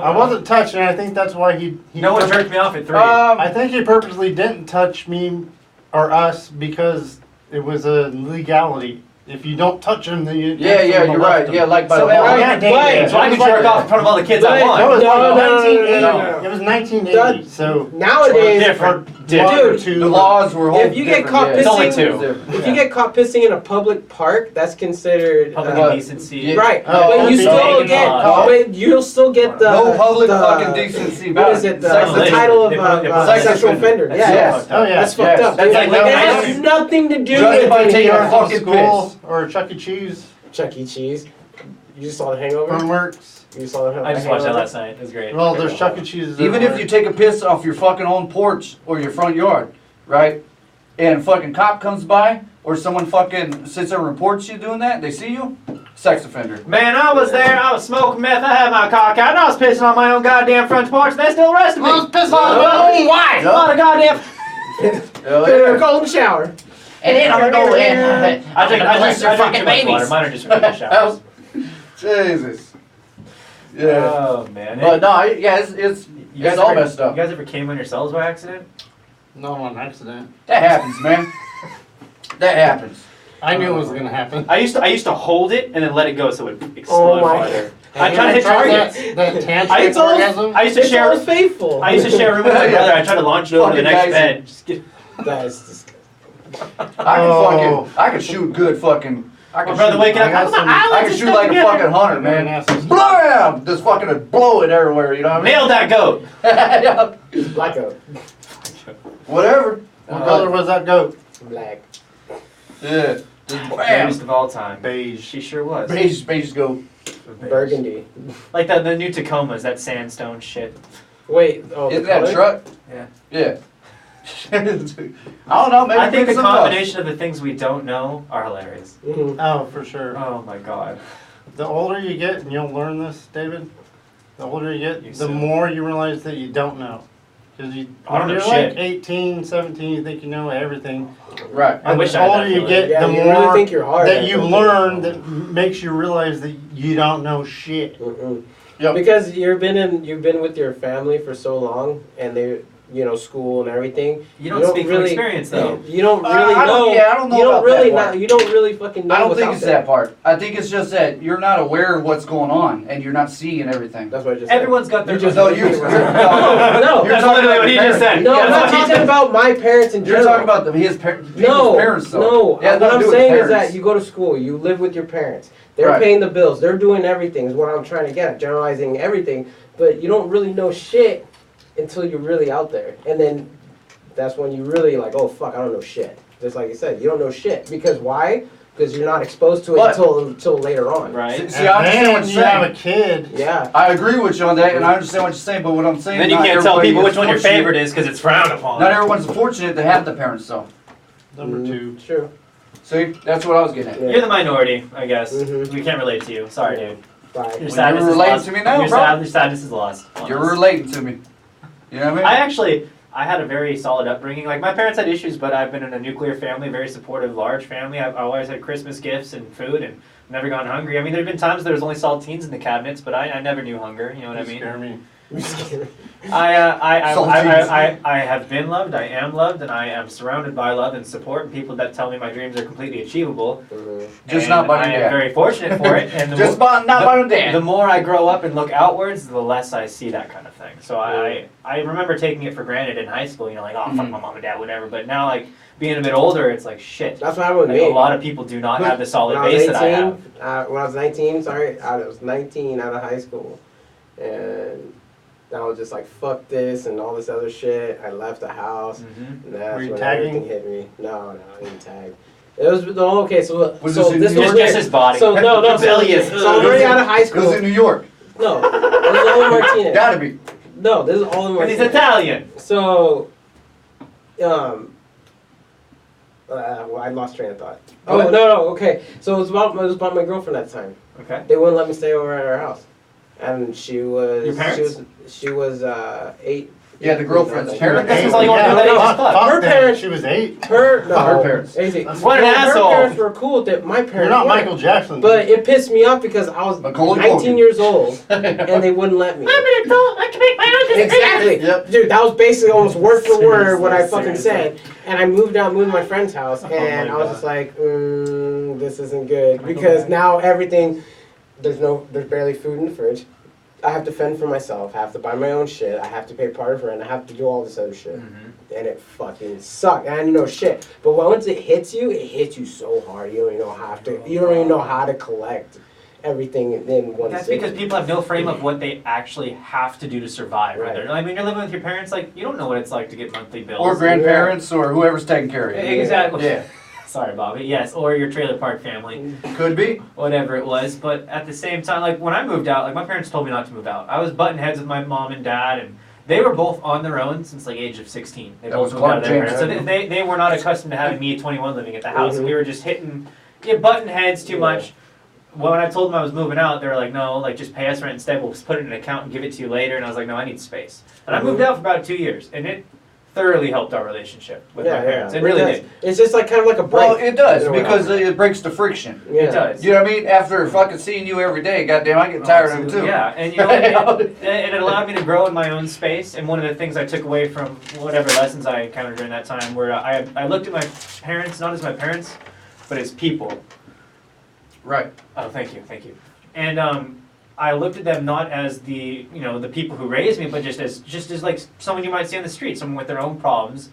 I wasn't touched, and I think that's why he No one jerked me off at 3. I think he purposely didn't touch me or us because it was a legality. If you don't touch him, then you Yeah, yeah, you're right. Yeah, like by So the law. right, yeah, yeah, so I could jerk off in front of all the kids I But- want. That was No, like no, 1980. no. It was 1980. So Nowadays, Different. One or Dude, two. The laws were whole if you get different, caught yeah. It's only pissing, 2. if you get caught pissing in a public park, that's considered Public What? indecency. Yeah. right. Oh, but you be still taken get, off. but you'll still get the No public the- fucking decency. What is it? The, Sex the offender. title of They put- they put sex sexual offender. offender. That's Yeah, so yes. fucked up. Oh yeah. That's Yes. fucked up. That's It like has nice. nothing to do Just with by anything. taking a From fucking school piss. or Chuck E. Cheese Chuck E. Cheese. You just saw The Hangover. from works. You saw The I just watched that Hangover? last night. It was great. Well, there's Chuck E. Cheese. Even if you take a piss off your fucking own porch or your front yard, right? And fucking cop comes by or someone fucking sits there and reports you doing that, they see you, sex offender. Man, I was there. I was smoking meth. I had my cock out. And I was pissing on my own goddamn front porch. And they still arrested me. I was pissing on my own wife. A lot of goddamn. Hell They're yeah. golden shower. And then I'm gonna go in. I drink Bless your fucking too much water. babies. Mine are just from the showers. Jesus. Yeah. Oh man. But no, yeah, it's all messed up. You guys ever came on yourselves by accident? No, on accident. That happens, man. That happens. I knew it was gonna happen. I used to hold it and then let it go so it would explode Oh my. farther. I tried to hit targets. That I tantric told- orgasm. I used to It's share. all faithful. I used to share a room with my brother. I tried to launch it over to the Fucking next guys. bed. Just get, That is disgusting. I Oh. can shoot good fucking I My can brother shoot, waking up, I got "Come on, some- islands I can and shoot stuff like a together." fucking hunter, man. Man, that's- Blam! Just fucking blow it everywhere, you know what I mean? Nailed that goat. Yeah. Blackout. Whatever. What color was that goat? Black. Yeah. Just Greatest bam. of all time. Beige. She sure was. Beige go. Burgundy. Like the new Tacomas, that sandstone shit. Wait. Oh, Isn't the that a color? truck? Yeah. Yeah. I don't know, maybe I think the some dust. combination of the things we don't know are hilarious. Mhm. Oh, for sure. Oh my god. The older you get, and you'll learn this, David, the older you get, You the said. more you realize that you don't know. Because I don't when know you're like shit. 18, 17, you think you know everything. Right. I And wish the I had older that you feeling. get, Yeah, the you more really think you're hard that at you it. learn that makes you realize that you don't know shit. Mm-mm. Yep. Because you've been with your family for so long, and they, school and everything. You don't speak from experience though. You don't really I don't- know. yeah, I don't know You don't about really that part. You don't really fucking know. I don't what's think out it's there. that part. I think it's just that you're not aware of what's going on and you're not seeing everything. That's what I just said. Everyone's got their. You just- No, you. No, no. You're That's talking literally about what he your just said. parents. No, Yeah, I'm that's not what he talking said. about my parents in You're general. talking about people's No, parents, though. no. It has What nothing I'm to do with saying is parents. that you go to school, you live with your parents. They're Right. paying the bills. They're doing everything. Is what I'm trying to get at. Generalizing everything, but you don't really know shit until you're really out there, and then that's when you really like, oh fuck, I don't know shit. Just like you said, you don't know shit because why? Because you're not exposed to it But- until later on. Right. See, I understand what And you're you have a saying. kid. Yeah. I agree with you on that, and I understand what you're saying. But what I'm saying, Then you not can't tell everybody people is which one your fortunate- favorite is because it's frowned upon. Not everyone's fortunate to have the parents, though. Number two. True. See, that's what I was getting at. Yeah. You're the minority, I guess. Mhm. We can't relate to you. Sorry, dude. Bye. Your Well, sadness you're is relating lost. to me now, your, bro. your sadness is lost. on You're us. relating to me. You know what I I mean? actually, I had a very solid upbringing. Like my parents had issues, but I've been in a nuclear family, very supportive, large family. I've always had Christmas gifts and food, and never gone hungry. I mean, there've been times there was only saltines in the cabinets, but I never knew hunger. You know what I You mean? scare me. I have been loved. I am loved, and I am surrounded by love and support, and people that tell me my dreams are completely achievable. Mhm. Just And not by I your am dad. very fortunate for it. And the Just more, not by your dad. the more I grow up and look outwards, the less I see that kind of thing. So I remember taking it for granted in high school. You know, like oh fuck my mom and dad, whatever. But now like being a bit older, it's like shit. That's what happened with Like, me. a lot of people do not have the solid When I was base that I have. when I was 19, sorry, I was 19 out of high school, and I was just like, fuck this and all this other shit. I left the house, Mhm. and that's Were you when tagging? everything hit me. No, I didn't tag. It was no, okay. So Was so this in this New was Just weird. his body. So no, so, Rebellious. so I'm already out of high It was school. in New York. No, this is all in Martinez. Gotta be. No, this is all in But he's Martinez. Italian. So, well, I lost train of thought. Oh What? no, okay. So it was about my girlfriend at the time. Okay. They wouldn't let me stay over at her house, and she was Your parents? she was 8. Yeah, the girlfriend's parents. That's all you want to do with that age is fuck. Her parents- She was 8. Her Her parents. 18. What an Her asshole. parents were cool with it. My parents You're not weren't. Michael Jackson. But it pissed me off because I was Macaulay 19 Culkin. years old and they wouldn't let me. I'm an adult. I can make my own decisions. Exactly. Yep. Dude, that was basically almost word for word what I fucking Seriously. said. And I moved to my friend's house, Oh and my I was God. just like, this isn't good. Can I go Because back? now everything, there's barely food in the fridge. I have to fend for myself. I have to buy my own shit. I have to pay part of rent. I have to do all this other shit. Mhm. And it fucking sucked. And I didn't know shit. But once it hits you so hard. You don't even know how to. You don't even know how to collect everything in one. That's sitting. because people have no frame of what they actually have to do to survive. Right. Right. I mean, you're living with your parents, like, you don't know what it's like to get monthly bills. Or grandparents or whoever's taking care of you. Exactly. Yeah. Sorry, Bobby. Yes, or your trailer park family, Could be. whatever it was. But at the same time, like, when I moved out, like, my parents told me not to move out. I was butting heads with my mom and dad, and they were both on their own since, like, age of 16. They That both was moved out of Clark their James, parents. So they were not accustomed to having me at 21 living at the house. Mhm. We were just butting heads too Yeah. much. Well, when I told them I was moving out, they were like, no, like, just pay us rent instead. We'll just put it in an account and give it to you later. And I was like, no, I need space. And I moved out for about 2 years, and it thoroughly helped our relationship with my parents. It really does. did. It's just like kind of like a break. Well, it does You know what because I mean? it breaks the friction. Yeah. It does. You know what I mean? After fucking seeing you every day, goddamn, I get tired of it too. Yeah, and you know, and it allowed me to grow in my own space. And one of the things I took away from whatever lessons I encountered during that time, where I looked at my parents not as my parents, but as people. Right. Oh, thank you. And I looked at them not as the the people who raised me, but just as like someone you might see on the street, someone with their own problems.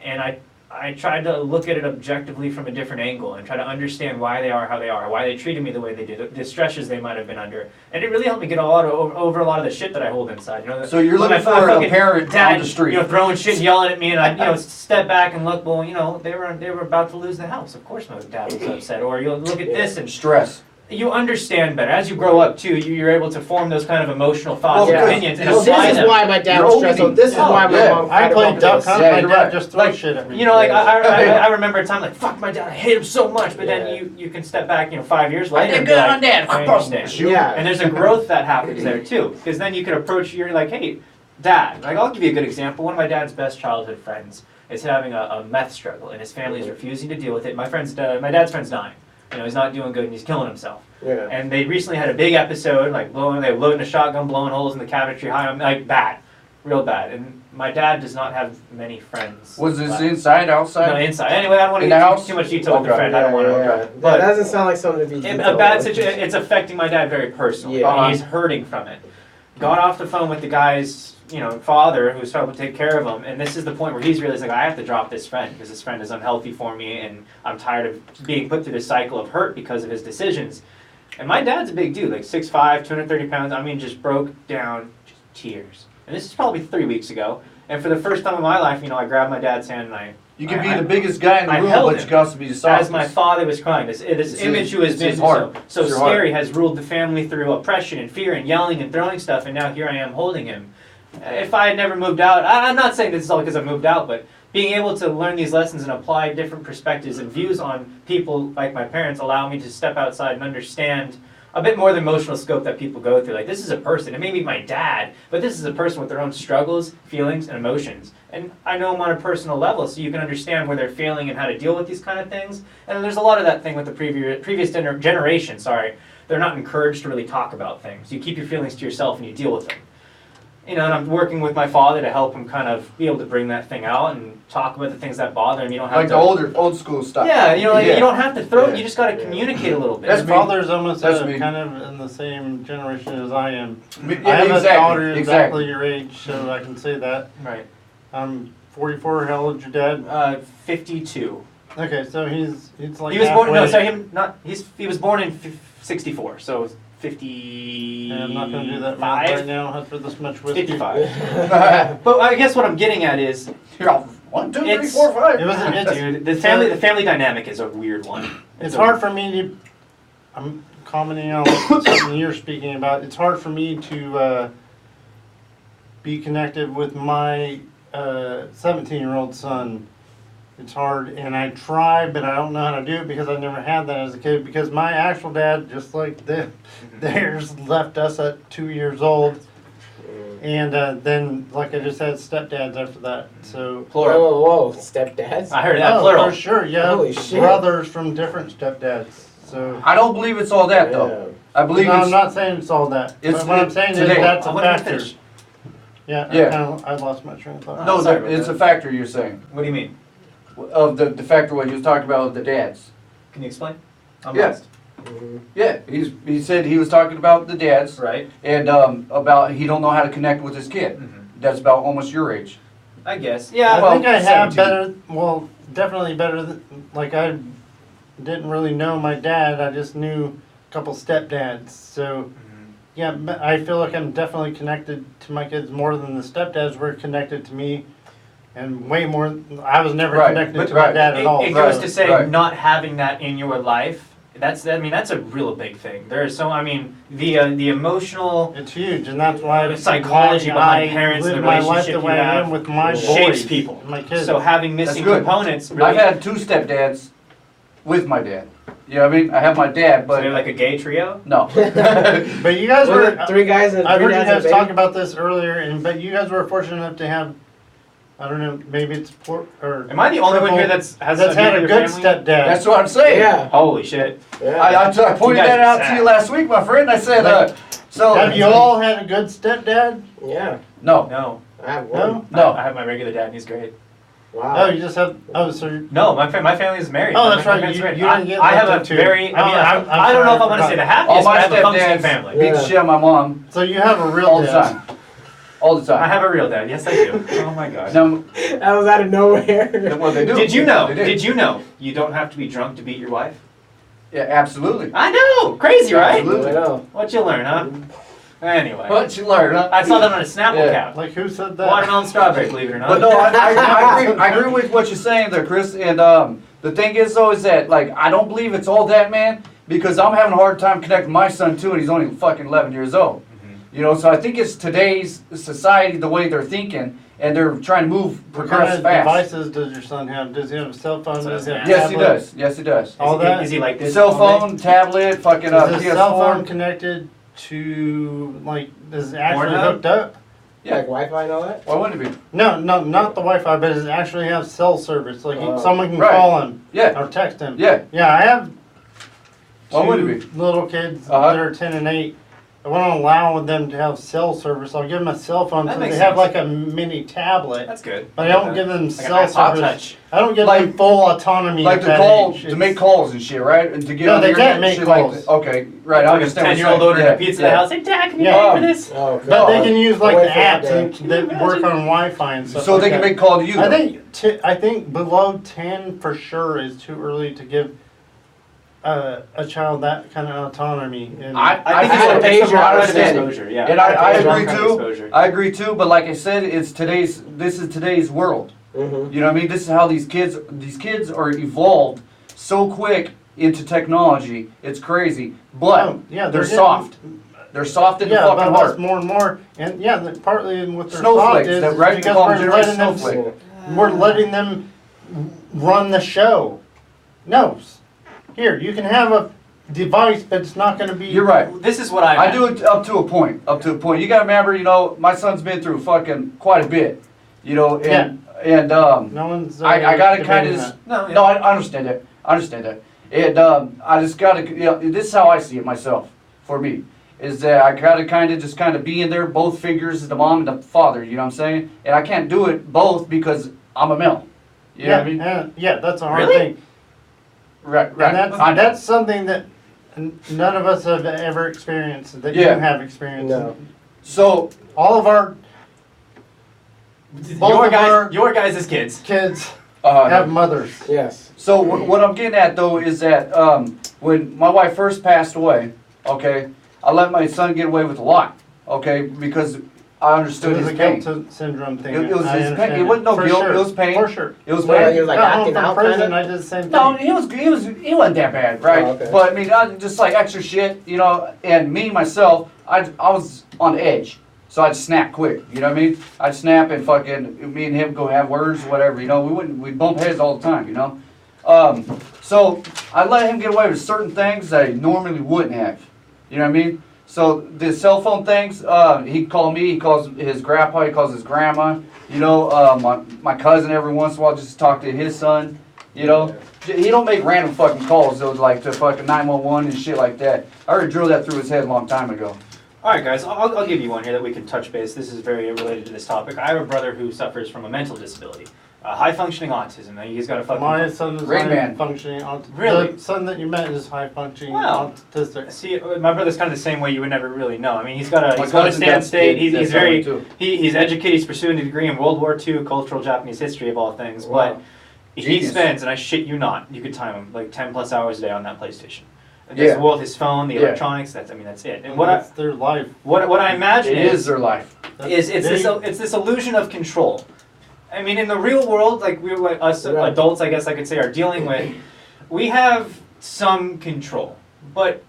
And I I tried to look at it objectively from a different angle and try to understand why they are how they are, why they treated me the way they did, the stresses they might have been under, and it really helped me get over a lot of the shit that I hold inside. You know, So you're when looking my for a fucking parent dad, on the street. you know, throwing shit, and yelling at me, and I step back and look. Well, they were about to lose the house. Of course, my dad was upset. Or you'll look at this and Stress. you understand better as you grow up too. You're able to form those kind of emotional thoughts Well, and because- opinions and Well, apply this them. is why my dad You're was stressed. So opening. this is why my Yeah. mom. I cried played about duck this. hunt. Yeah, My you're dad right. just threw Like, shit at me. I remember a time like, fuck my dad, I hate him so much, but Yeah. then you can step back, 5 years I later did and be good like, on Dad. I understand. Yeah. And there's a growth that happens there too, because then you can approach, you're like, hey, dad, like I'll give you a good example. One of my dad's best childhood friends is having a meth struggle, and his family is refusing to deal with it. My dad's friend's dying. He's not doing good, and he's killing himself. Yeah. And they recently had a big episode, like they were loading a shotgun, blowing holes in the cabinetry high, like bad, real bad. And my dad does not have many friends. Was this left. inside, outside? No, inside. Anyway, I don't want to In the get house? too much detail with the Okay. friend. I don't want to. That But doesn't sound like something to be. a detailed bad with. situation. It's affecting my dad very personally. Yeah. And he's hurting from it. Got off the phone with the guy's, father who's trying to take care of him, and this is the point where he's realizing I have to drop this friend because this friend is unhealthy for me, and I'm tired of being put through this cycle of hurt because of his decisions. And my dad's a big dude, like 6'5", 230 pounds. I mean, just broke down, just tears. And this is probably 3 weeks ago. And for the first time in my life, I grabbed my dad's hand and You can be I- the biggest guy in the I room, held but him you got to be the softest. as my father was crying. This It's image his- who has it's been his heart. so It's your heart. scary has ruled the family through oppression and fear and yelling and throwing stuff, and now here I am holding him. If I had never moved out, I'm not saying this is all because I moved out, but being able to learn these lessons and apply different perspectives and views on people like my parents allow me to step outside and understand a bit more the emotional scope that people go through. Like, this is a person. It may be my dad, but this is a person with their own struggles, feelings, and emotions. And I know them on a personal level, so you can understand where they're feeling and how to deal with these kind of things. And there's a lot of that thing with the previous generation, They're not encouraged to really talk about things. You keep your feelings to yourself and you deal with them. And I'm working with my father to help him kind of be able to bring that thing out and talk about the things that bother him. You don't have Like to... the old school stuff. Yeah, you Yeah. don't have to throw it. Yeah. You just got to communicate a little bit. That's His me. father's almost That's me. kind of in the same generation as I am. Yeah, I have exactly, a daughter exactly exactly. your age, so I can say that. Right. I'm 44. How old's your dad? 52. Okay, so he's like He was born. No, halfway. sorry, him not. He was born in 64, so 50. Yeah, I'm not going to do that math right now after this much whiskey. 55. But I guess what I'm getting at is, Here, 1, 2, 3, It's- 4, 5. It was dude, the family dynamic is a weird one. It's a- hard for me to. I'm commenting on something you're speaking about. It's hard for me to be connected with my 17-year-old son. It's hard, and I try, but I don't know how to do it because I never had that as a kid. Because my actual dad, just like theirs, left us at 2 years old, and then, like I just had, stepdads after that. So. Plural. Whoa, stepdads. I heard that Oh, plural. for sure, yeah. Holy shit. Brothers from different stepdads. So. I don't believe it's all that, though. I believe No, I'm it's... not saying it's all that. It's- But what I'm saying is today. that's I a want to factor. finish. Yeah, Yeah. I lost my train of thought. No, sorry about it's that. a factor, you're saying. What do you mean? Of the factor what you was talking about with the dads. Can you explain? I'm Yeah. lost. Yeah, he said he was talking about the dads Right. and about he don't know how to connect with his kid. That's about almost your age. I guess. I Yeah. well, think I have 17. better, well, definitely better than, like I didn't really know my dad, I just knew a couple stepdads. So, yeah, but I feel like I'm definitely connected to my kids more than the stepdads were connected to me. And way more, I was never Right, connected but- to my right. dad at all. It goes so- to say Right. not having that in your life. That's a real big thing. There's the emotional It's huge, and that's why The psychology why behind I parents and live the my life relationship the you way I have am with my shapes boys, people. my kids. So having missing good. components really. I've had 2 stepdads with my dad. You know what I mean? I have my dad, So but they're like a gay trio. no. but you guys Was were. it 3 guys and I've 3 heard you dads guys and talk baby? about this earlier, but you guys were fortunate enough to have. I don't know. Maybe it's or. Am I the only one here triple- that's has that's had a nuclear good family? stepdad? That's what I'm saying. Yeah. Holy shit! Yeah. I pointed You guys that are out sad. to you last week, my friend. I said, so. Have you all had a good stepdad? Yeah. No. No, I have No. one. No. I have my regular dad, and he's great. Oh, Wow. you just have. Oh, so. You're, No, my family is married. Oh, that's My right, parents you- are married. you didn't get I have left a up to- very. Oh, I'm I don't know if sorry, I'm gonna say the All happiest, but my I have a functioning stepdads family. beat the Yeah. shit out of my mom so you have a real all the dad. time. all the I time. have a real dad. Yes, I do. Oh my god. Now, That was out of nowhere. well, they do. Did you know? They do. Did you know you don't have to be drunk to beat your wife? Yeah, absolutely. I know. Crazy, right? Absolutely. I know. What you learn, huh? Anyway, What you learn, huh? I saw that on a Snapple Yeah. cap. Like who said that? Watermelon strawberry, believe it or not. But no, I agree with what you're saying there, Chris. And the thing is, though, is that like I don't believe it's all that, man, because I'm having a hard time connecting my son too, and he's only fucking 11 years old. You know, so I think it's today's society, the way they're thinking, and they're trying to move What kind progress of fast. devices does your son have? Does he have a cell phone? Does he have a Yes, he tablet? does. Yes, he does. All that? Is he like this? Cell phone, tablet, fucking Is his cell phone PS4. connected to, like, is it actually Pornhub? hooked up? Yeah, like Wi-Fi and all that. Why wouldn't it be? No, not the Wi-Fi, but does it actually have cell service? Like Oh. someone can Right. call him Yeah, or text him. yeah. Yeah, I have Why wouldn't two it be? little kids Uh-huh. that are 10 and 8. I want to allow them to have cell service. I'll give them a cell phone That so they makes have sense. like a mini tablet. That's good. But I don't give them Like cell an iPod service. Touch. I don't give Like- them full autonomy Like at to that call, age. to make calls and shit, right? And to get No, on they the can't internet and make shit calls. Like that. Okay, right. I Like a understand. what you're 10-year-old saying. ordering Yeah, a pizza yeah. at the house. Hey, Dad, can you Yeah. pay for this? Oh, okay. But they can use like I'll the wait for that apps day. that work on Wi-Fi and stuff. So like they can that. make call to you. I though. think I think below 10 for sure is too early to give a child that kind of autonomy. And I think I it's think a age moderate understand it. exposure. Yeah. And I It's wrong agree kind of too. exposure. I agree too. But like I said, this is today's world. Mm-hmm. You know what I mean? This is how these kids are evolved so quick into technology. It's crazy. But Oh, yeah, they're getting- soft. They're soft in the Yeah, fucking but heart. that's more and more, and yeah, partly with their Snowflakes, soft is that right? because Call them we're generation letting them, snowflake. we're letting them run the show. No, here you can have a device, but it's not going to be. You're right. This is what I I do it up to a point. Up to a point. You gotta remember, you know, my son's been through fucking quite a bit. You know, and No one's. I gotta kind debating of that. just. No, yeah. No, I understand that. I understand that. And I just gotta, you know, this is how I see it myself. For me, is that I gotta kind of be in there, both figures, the mom and the father. You know what I'm saying? And I can't do it both because I'm a male. You know what I mean? Yeah, that's a hard Really? thing, Right, right. and that's something that none of us have ever experienced that Yeah. you have experienced. No. So All of our both Your of our your guys as kids. kids have mothers. Yes. So what I'm getting at though is that when my wife first passed away, okay, I let my son get away with a lot, okay, because I It understood was his a pain. guilt syndrome thing. It was I his pain. understand It wasn't no For guilt, sure. it was pain. For sure. It was Well, pain. he was like Got home acting from out, prison, kinda? I did the same thing. No, he wasn't that bad, right? Oh, okay. But I mean, just like extra shit, you know. And me myself, I was on edge, so I'd snap quick. You know what I mean? I'd snap and fucking me and him go have words, whatever. You know, we'd bump heads all the time. You know. So I let him get away with certain things that he normally wouldn't have. You know what I mean? So the cell phone things, he called me, he calls his grandpa, he calls his grandma, you know, my cousin every once in a while just to talk to his son, you know. He don't make random fucking calls, though, like to fucking 911 and shit like that. I already drilled that through his head a long time ago. All right, guys, I'll give you one here that we can touch base. This is very related to this topic. I have a brother who suffers from a mental disability, high-functioning autism. He's got a fucking... My son is Rain high Man. functioning. Really? The son that you met is high functioning Wow. autistic. See, my brother's kind of the same way. You would never really know. I mean, he's got a My stand cousin, state. He's that's very that way, too. he's educated. He's pursuing a degree in World War II cultural Japanese history of all things. Wow. But he Genius. spends, and I shit you not, you could time him like 10+ hours a day on that PlayStation. And Yeah. that's with his phone, the Yeah. electronics. That's it. And what That's their life. I imagine It is their life. is it's this illusion of control. I mean, in the real world, like us Right. adults, I guess I could say, are dealing with, we have some control, but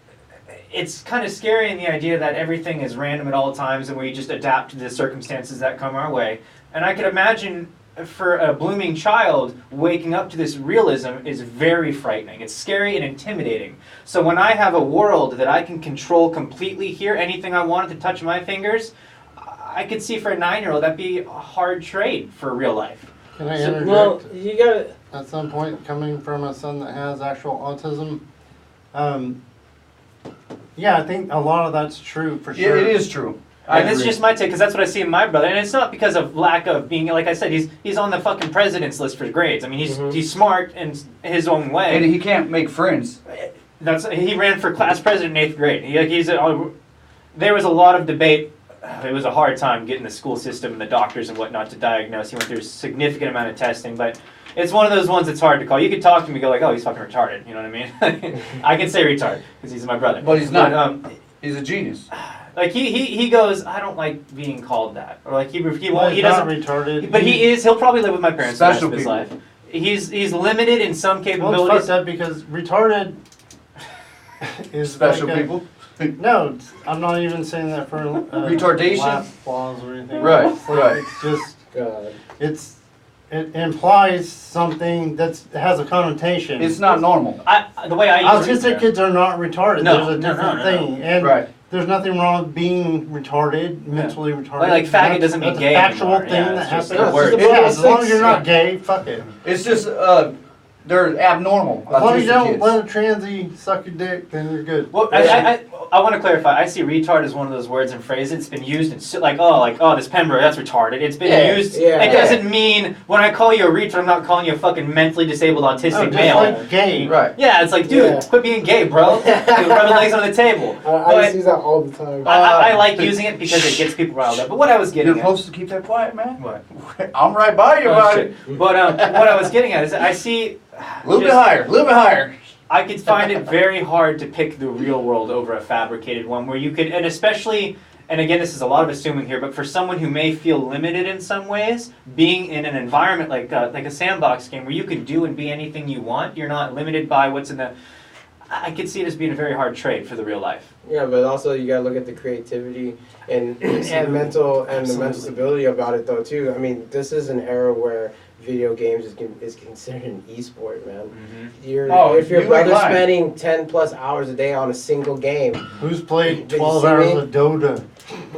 it's kind of scary in the idea that everything is random at all times and we just adapt to the circumstances that come our way. And I could imagine for a blooming child, waking up to this realism is very frightening. It's scary and intimidating. So when I have a world that I can control completely here, anything I wanted to touch my fingers, I could see for a 9-year-old that'd be a hard trade for real life. Can I So, interject? well, you gotta. At some point, coming from a son that has actual autism, yeah, I think a lot of that's true for Yeah, sure. it is true. I And it's agree. just my take, because that's what I see in my brother. And it's not because of lack of being, like I said, he's on the fucking president's list for grades. I mean, he's smart in his own way. And he can't make friends. He ran for class president in 8th grade. There was a lot of debate it was a hard time getting the school system and the doctors and whatnot to diagnose. He went through a significant amount of testing, but it's one of those ones that's hard to call. You could talk to him and go like, oh, he's fucking retarded. You know what I mean? I can say retarded because he's my brother. But he's not. He's a genius. Like he goes, I don't like being called that, or like he Well, won't. He he's not doesn't. retarded. But he is. He'll probably live with my parents the rest Special of his people. life. He's limited in some Well, it's capabilities. fucked up because retarded is Special like a- people. No, I'm not even saying that for Retardation? laugh flaws or anything. Right, It's like, right. It's just God. it implies something that has a connotation. It's not normal. The way I use Autistic kids are not retarded. No, There's a no, different no. thing, and Right. there's nothing wrong with being retarded, mentally retarded. Like faggot doesn't mean that's gay a factual anymore. thing Yeah, that it's just happens. a word. Yeah, as long as you're not Six. gay, fuck it. It's just they're abnormal. As long as you autistic don't kids. let a transy suck your dick, then you're good. Well, I want to clarify. I see retard as one of those words and phrases. It's been used in like this Pembroke, that's retarded. It's been Yeah, used. yeah. It doesn't mean when I call you a retard, I'm not calling you a fucking mentally disabled autistic Oh, just male. like gay. Right. Yeah, it's like, dude, Yeah. quit being gay, bro. You're rubbing legs on the table. I But just use that all the time. I like using it because it gets people riled up. But what I was You're getting at. supposed to keep that quiet, man. What? I'm right by you, Oh, about shit. it. But what I was getting at is I see. A little bit higher. A little bit higher. I could find it very hard to pick the real world over a fabricated one where you could, and especially, and again, this is a lot of assuming here, but for someone who may feel limited in some ways, being in an environment like a sandbox game where you can do and be anything you want, you're not limited by what's in the. I could see it as being a very hard trade for the real life. Yeah, but also you gotta look at the creativity and the mental stability about it though too. I mean, this is an era where video games is considered an e-sport, man. If your you ain't brother's lying. spending 10+ hours a day on a single game, Who's played Did you 12 see hours me? of Dota?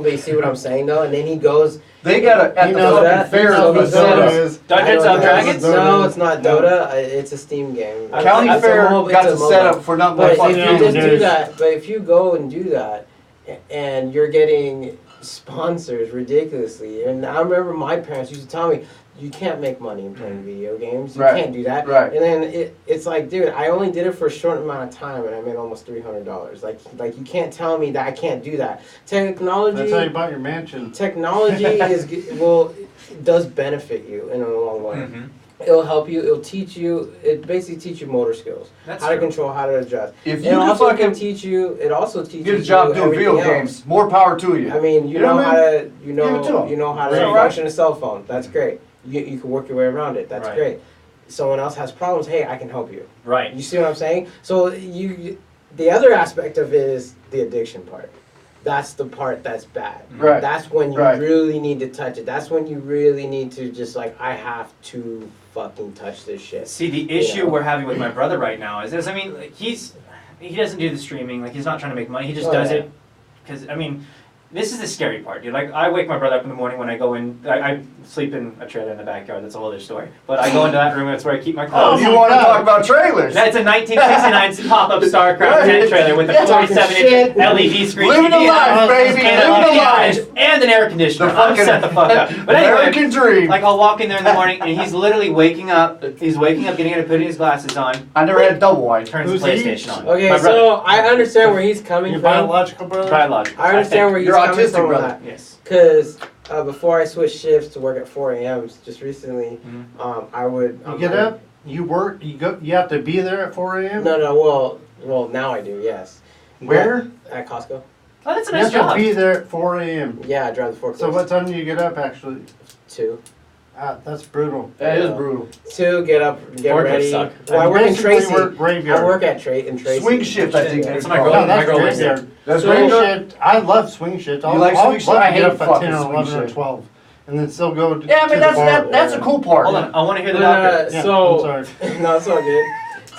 but you see what I'm saying though, and then he goes. They got at You the know fucking that? fair. So the he's set Dota up. is. Dungeons I of don't know. Dragons? No, it's not No. Dota. It's a Steam game. County It's a Fair mobile- got it's a the set mobile. up for nothing But but if fucking you Yeah, just it do is. that, but if you go and do that, and you're getting sponsors ridiculously, and I remember my parents used to tell me, you can't make money in playing video games. You Right. can't do that. Right. And then it's like, dude, I only did it for a short amount of time, and I made almost $300. Like you can't tell me that I can't do that. Technology. That's how you bought your mansion. Technology does benefit you in a long way. Mm-hmm. It'll help you. It'll teach you. It basically teach you motor skills, That's how to true. control, how to adjust. If It you can also fucking can teach you. It also teaches get a job you doing video everything else. games, more power to you. I mean, you You know know what how I to. Give it to 'em. You know how to Right. function a cell phone. That's great. You can work your way around it. That's Right. great. Someone else has problems. Hey, I can help you. Right. You see what I'm saying? So the other aspect of it is the addiction part. That's the part that's bad. Right. That's when you Right. really need to touch it. That's when you really need to just I have to fucking touch this shit. See, the You issue know? we're having with my brother right now is I mean, like, he doesn't do the streaming, like he's not trying to make money. He just Oh, does yeah. it because I mean, this is the scary part, dude. Like I wake my brother up in the morning when I go in. I sleep in a trailer in the backyard. That's a whole other story. But I go into that room. That's where I keep my Oh, clothes. you my want to God. talk about trailers? That's a 1969 pop-up StarCraft Right. tent trailer with a Yeah. 47-inch LED screen. Living TV the life, and baby. and Living the life. and an air conditioner. The I'm fucking set the fuck up. But anyway, American dream. like I'll walk in there in the morning and he's literally waking up. He's waking up, getting up, putting his glasses on, I never had a double wide. turns Who's the he? PlayStation on. Okay, My brother. so I understand where he's coming Your from. biological brother? Biological. I understand where he's You're coming autistic, from with brother. that. Yes. Because before I switched shifts to work at 4 a.m. just recently, I would. You get up, you work, you have to be there at 4 a.m.? No, well, now I do, yes. Where? At Costco. Oh, that's a You nice have to job. be there at 4 a.m. Yeah, I drive the forklift. So what time do you get up actually? 2. That's brutal. That is brutal. 2, get up, get Forklifts ready. suck. Well, I work in Basically Tracy. work graveyard. I work at Tracy. Swing shift, I think That's that's my called. girl. No, that's My girl works there. graveyard. That's Swing graveyard? shift, I love swing shift. You like swing shift? I'll I get hate up at fucking 10 or swing 11 or shift. 12 and then still go to Yeah, I mean to the bar. that's a cool part. Hold on, I want to hear the But, doctor. Yeah, so, I'm sorry. no, it's all good.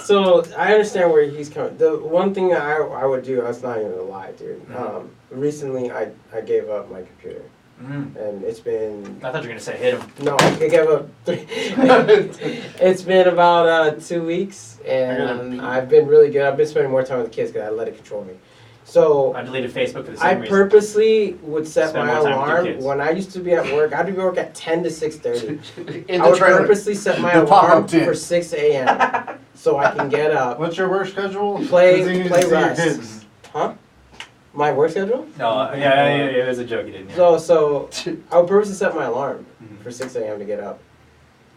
So I understand where he's coming. The one thing I would do, that's not even a lie, dude. Recently I gave up my computer, and it's been I thought you were gonna say hit him. no, I gave up. It's been about 2 weeks, and I've been really good. I've been spending more time with the kids because I let it control me. So I deleted Facebook for the I same reason. purposely would set Spend my more time with your alarm kids. when I used to be at work. I'd be work at 10 to 6:30. In I the would trailer. purposely set my The pop-up alarm tent. for 6 a.m. so I can get up. What's your work schedule? Play- 'Cause you need to play see your Rust. kids. Huh? My work schedule? No, yeah, it was a joke you didn't hear. So I would purposely set my alarm Mhm. for 6 a.m. to get up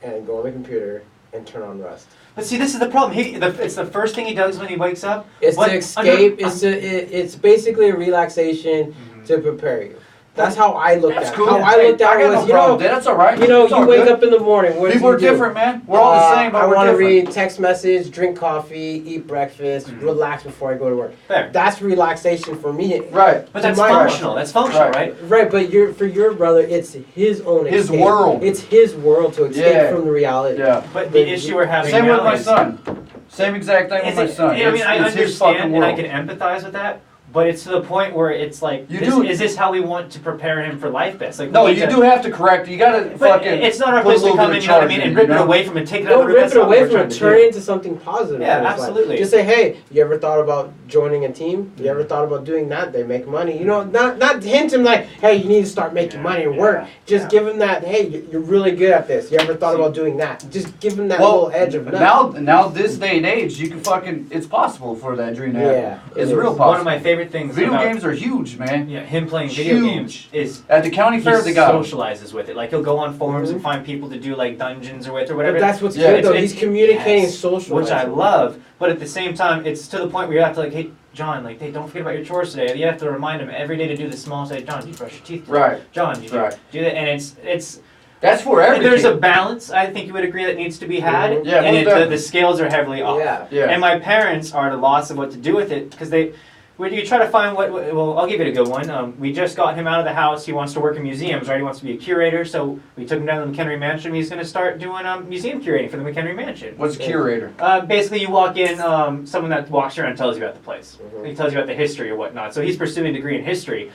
and go on the computer and turn on Rust. But see, this is the problem. It's the first thing he does when he wakes up. It's But to escape. It's basically a relaxation to prepare you. That's how I looked That's at it. cool. How I looked I at it got was, no problem with that. That's all right. you It's all wake good. up in the morning. What People do are you do? different, man. We're all the same, but I we're want to different. read text message, drink coffee, eat breakfast, relax before I go to work. Fair. That's relaxation for me. Right. But that's my- functional. That's functional, Right. right? Right, but for your brother, it's his own His escape. world. It's his world to escape Yeah. from the reality. Yeah. But the issue we're having Same now with my is, son. Same exact thing with my son. I mean, I It's his fucking understand and I world. can empathize with that, but it's to the point where it's like, You do- is this how we want to prepare him for life best? Like, No, we need you to- do have to correct. You gotta But fucking. it's not our put a place to little come bit in, of you know what I charge mean, in, and rip you it know? away from it, take it out Don't of the rip that's it not what away we're from trying it. to Turn do. it into something positive. Yeah, in his life. absolutely. Just say, hey, you ever thought about joining a team? You ever thought about doing that? They make money. You know, not hint him like, hey, you need to start making money and work. Just give him that, hey, you're really good at this. You ever thought about doing that? Just give him that Well, little edge of nut. now this day and age, you can fucking. It's possible for that dream to happen. Yeah, It's it real is. possible. One of my favorite things Video about games are huge, man. him playing video Huge. games is At the county he fair, they got 'em. socializes with it. Like he'll go on forums and find people to do like dungeons or with or But whatever. that's what's Yeah, good though. it's- He's communicating yes, social. which I love. But at the same time, it's to the point where you have to like, hey, John, like, hey, don't forget about your chores today. You have to remind him every day to do the small. Say, John, you brush your teeth today? Right. John, you Right. do that, and it's. That's for everything. There's a balance. I think you would agree that needs to be had. Mhm. Yeah, and most the definitely. scales are heavily off. Yeah. Yeah. And my parents are at a loss of what to do with it because when you try to find well, I'll give it a good one. We just got him out of the house. He wants to work in museums, right? He wants to be a curator. So we took him down to the Mchenry Mansion. He's going to start doing museum curating for the Mchenry Mansion. What's a curator? Basically, you walk in, someone that walks around and tells you about the place. Mhm. He tells you about the history or whatnot. So he's pursuing a degree in history.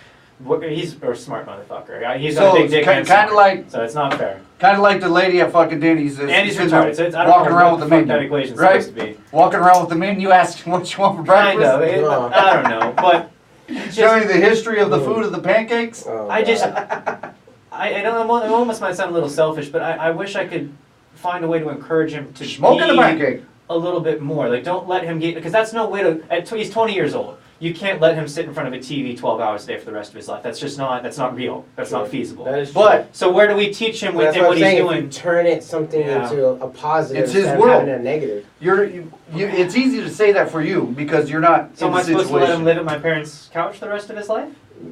He's a smart motherfucker. He's got a So big it's dick and kind of smart. like So it's not fair. the lady at fucking Denny's. And he's sitting there retarded. So it's, I don't walking know around what with the the fuck that menu, equation's right? supposed to be. Walking around with the menu, asking what you want for Kind breakfast. of. No. I don't know. But it's Showing just, you the history of the food of the pancakes. Oh, I just, God. I don't know, it almost might sound a little selfish, but I wish I could find a way to encourage him to Smoking be a pancake. a little bit more. Like, don't let him get, because that's no way to, he's 20 years old. You can't let him sit in front of a TV 12 hours a day for the rest of his life. That's just not, that's not real. That's not feasible. That is true. But So where do we teach him That's with what what I'm he's saying. doing? If you turn it something Yeah. into a positive It's his instead world. of having a negative. it's easy to say that for you because you're not So in am I the supposed to let him situation. live at my parents' couch the rest of his life?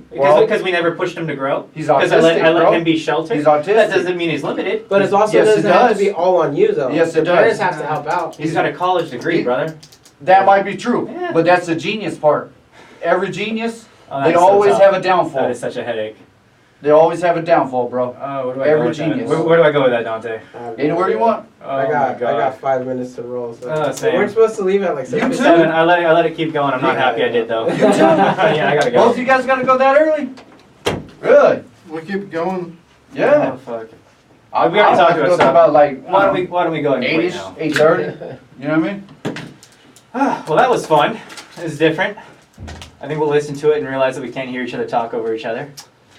Well- Because we never pushed him to grow? He's Because autistic, I let bro. him be sheltered? He's autistic. That doesn't mean he's limited. But it also Yes, it doesn't have to does. be all on you though. Yes, it The parents does. have to help out. He's got a college degree, He- brother. That might be true, Yeah. but that's the genius part. Every genius, Oh, they that's so always tough. have a That downfall. is such a headache. They always have a downfall, bro. Oh, where do I Every go with genius. that? Where do I go with that, Dante? Anywhere you want. Oh I got my God. 5 minutes to roll. So. Oh, same. We're supposed to leave at like 6. You too. 7. I let it keep going. I'm not Yeah. happy I did though. You too. Yeah, I gotta go. Both of you guys gotta go that early? Really? We keep going. Yeah. Oh, fuck. I We already talked about go stuff. about like Why don't we go and quit 8ish, now? 8:30. You know what I mean? Well, that was fun. It was different. I think we'll listen to it and realize that we can't hear each other talk over each other.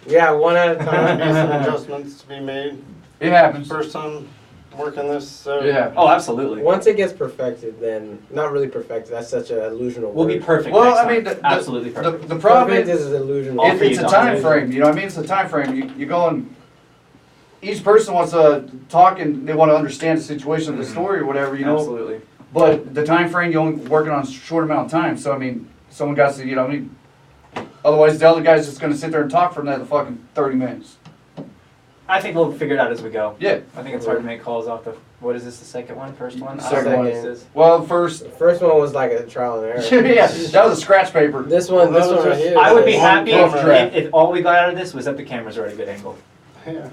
Yeah, one at a There'll be time. some adjustments to be made. It happens. First time working this, so. Yeah. Oh, absolutely. Once it gets perfected, then not really perfected. That's such an illusional We'll be word. perfect Well, next I mean, time. the- Absolutely perfect. The problem Perfect is, is illusional. All for it's you, a Don. time frame. You know what I mean? It's a time frame. You go and each person wants to talk and they want to understand the situation of the story or whatever, you know. Absolutely. But the time frame, you're only working on a short amount of time. So I mean, someone got to, you know what I mean. Otherwise, the other guy's just gonna sit there and talk for another fucking 30 minutes. I think we'll figure it out as we go. Yeah. I think it's hard to make calls off the. What is this? The second one? First one? I don't Second know one. what this is. Well, first, The first one was like a trial and error. yeah, that was a scratch paper. This one Well, that was right just- here. I would be is- happy rough draft. if all we got out of this was that the cameras are at a good angle. Yeah.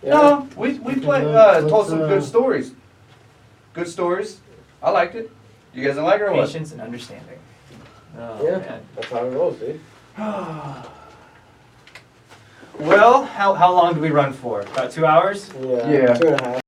Yeah. No, we told some good stories. Good stories. I liked it. You guys didn't like it or what? Patience and understanding. Oh, Yeah, man. that's how it rolls, dude. Well, how long do we run for? About 2 hours? Yeah, Yeah. 2.5.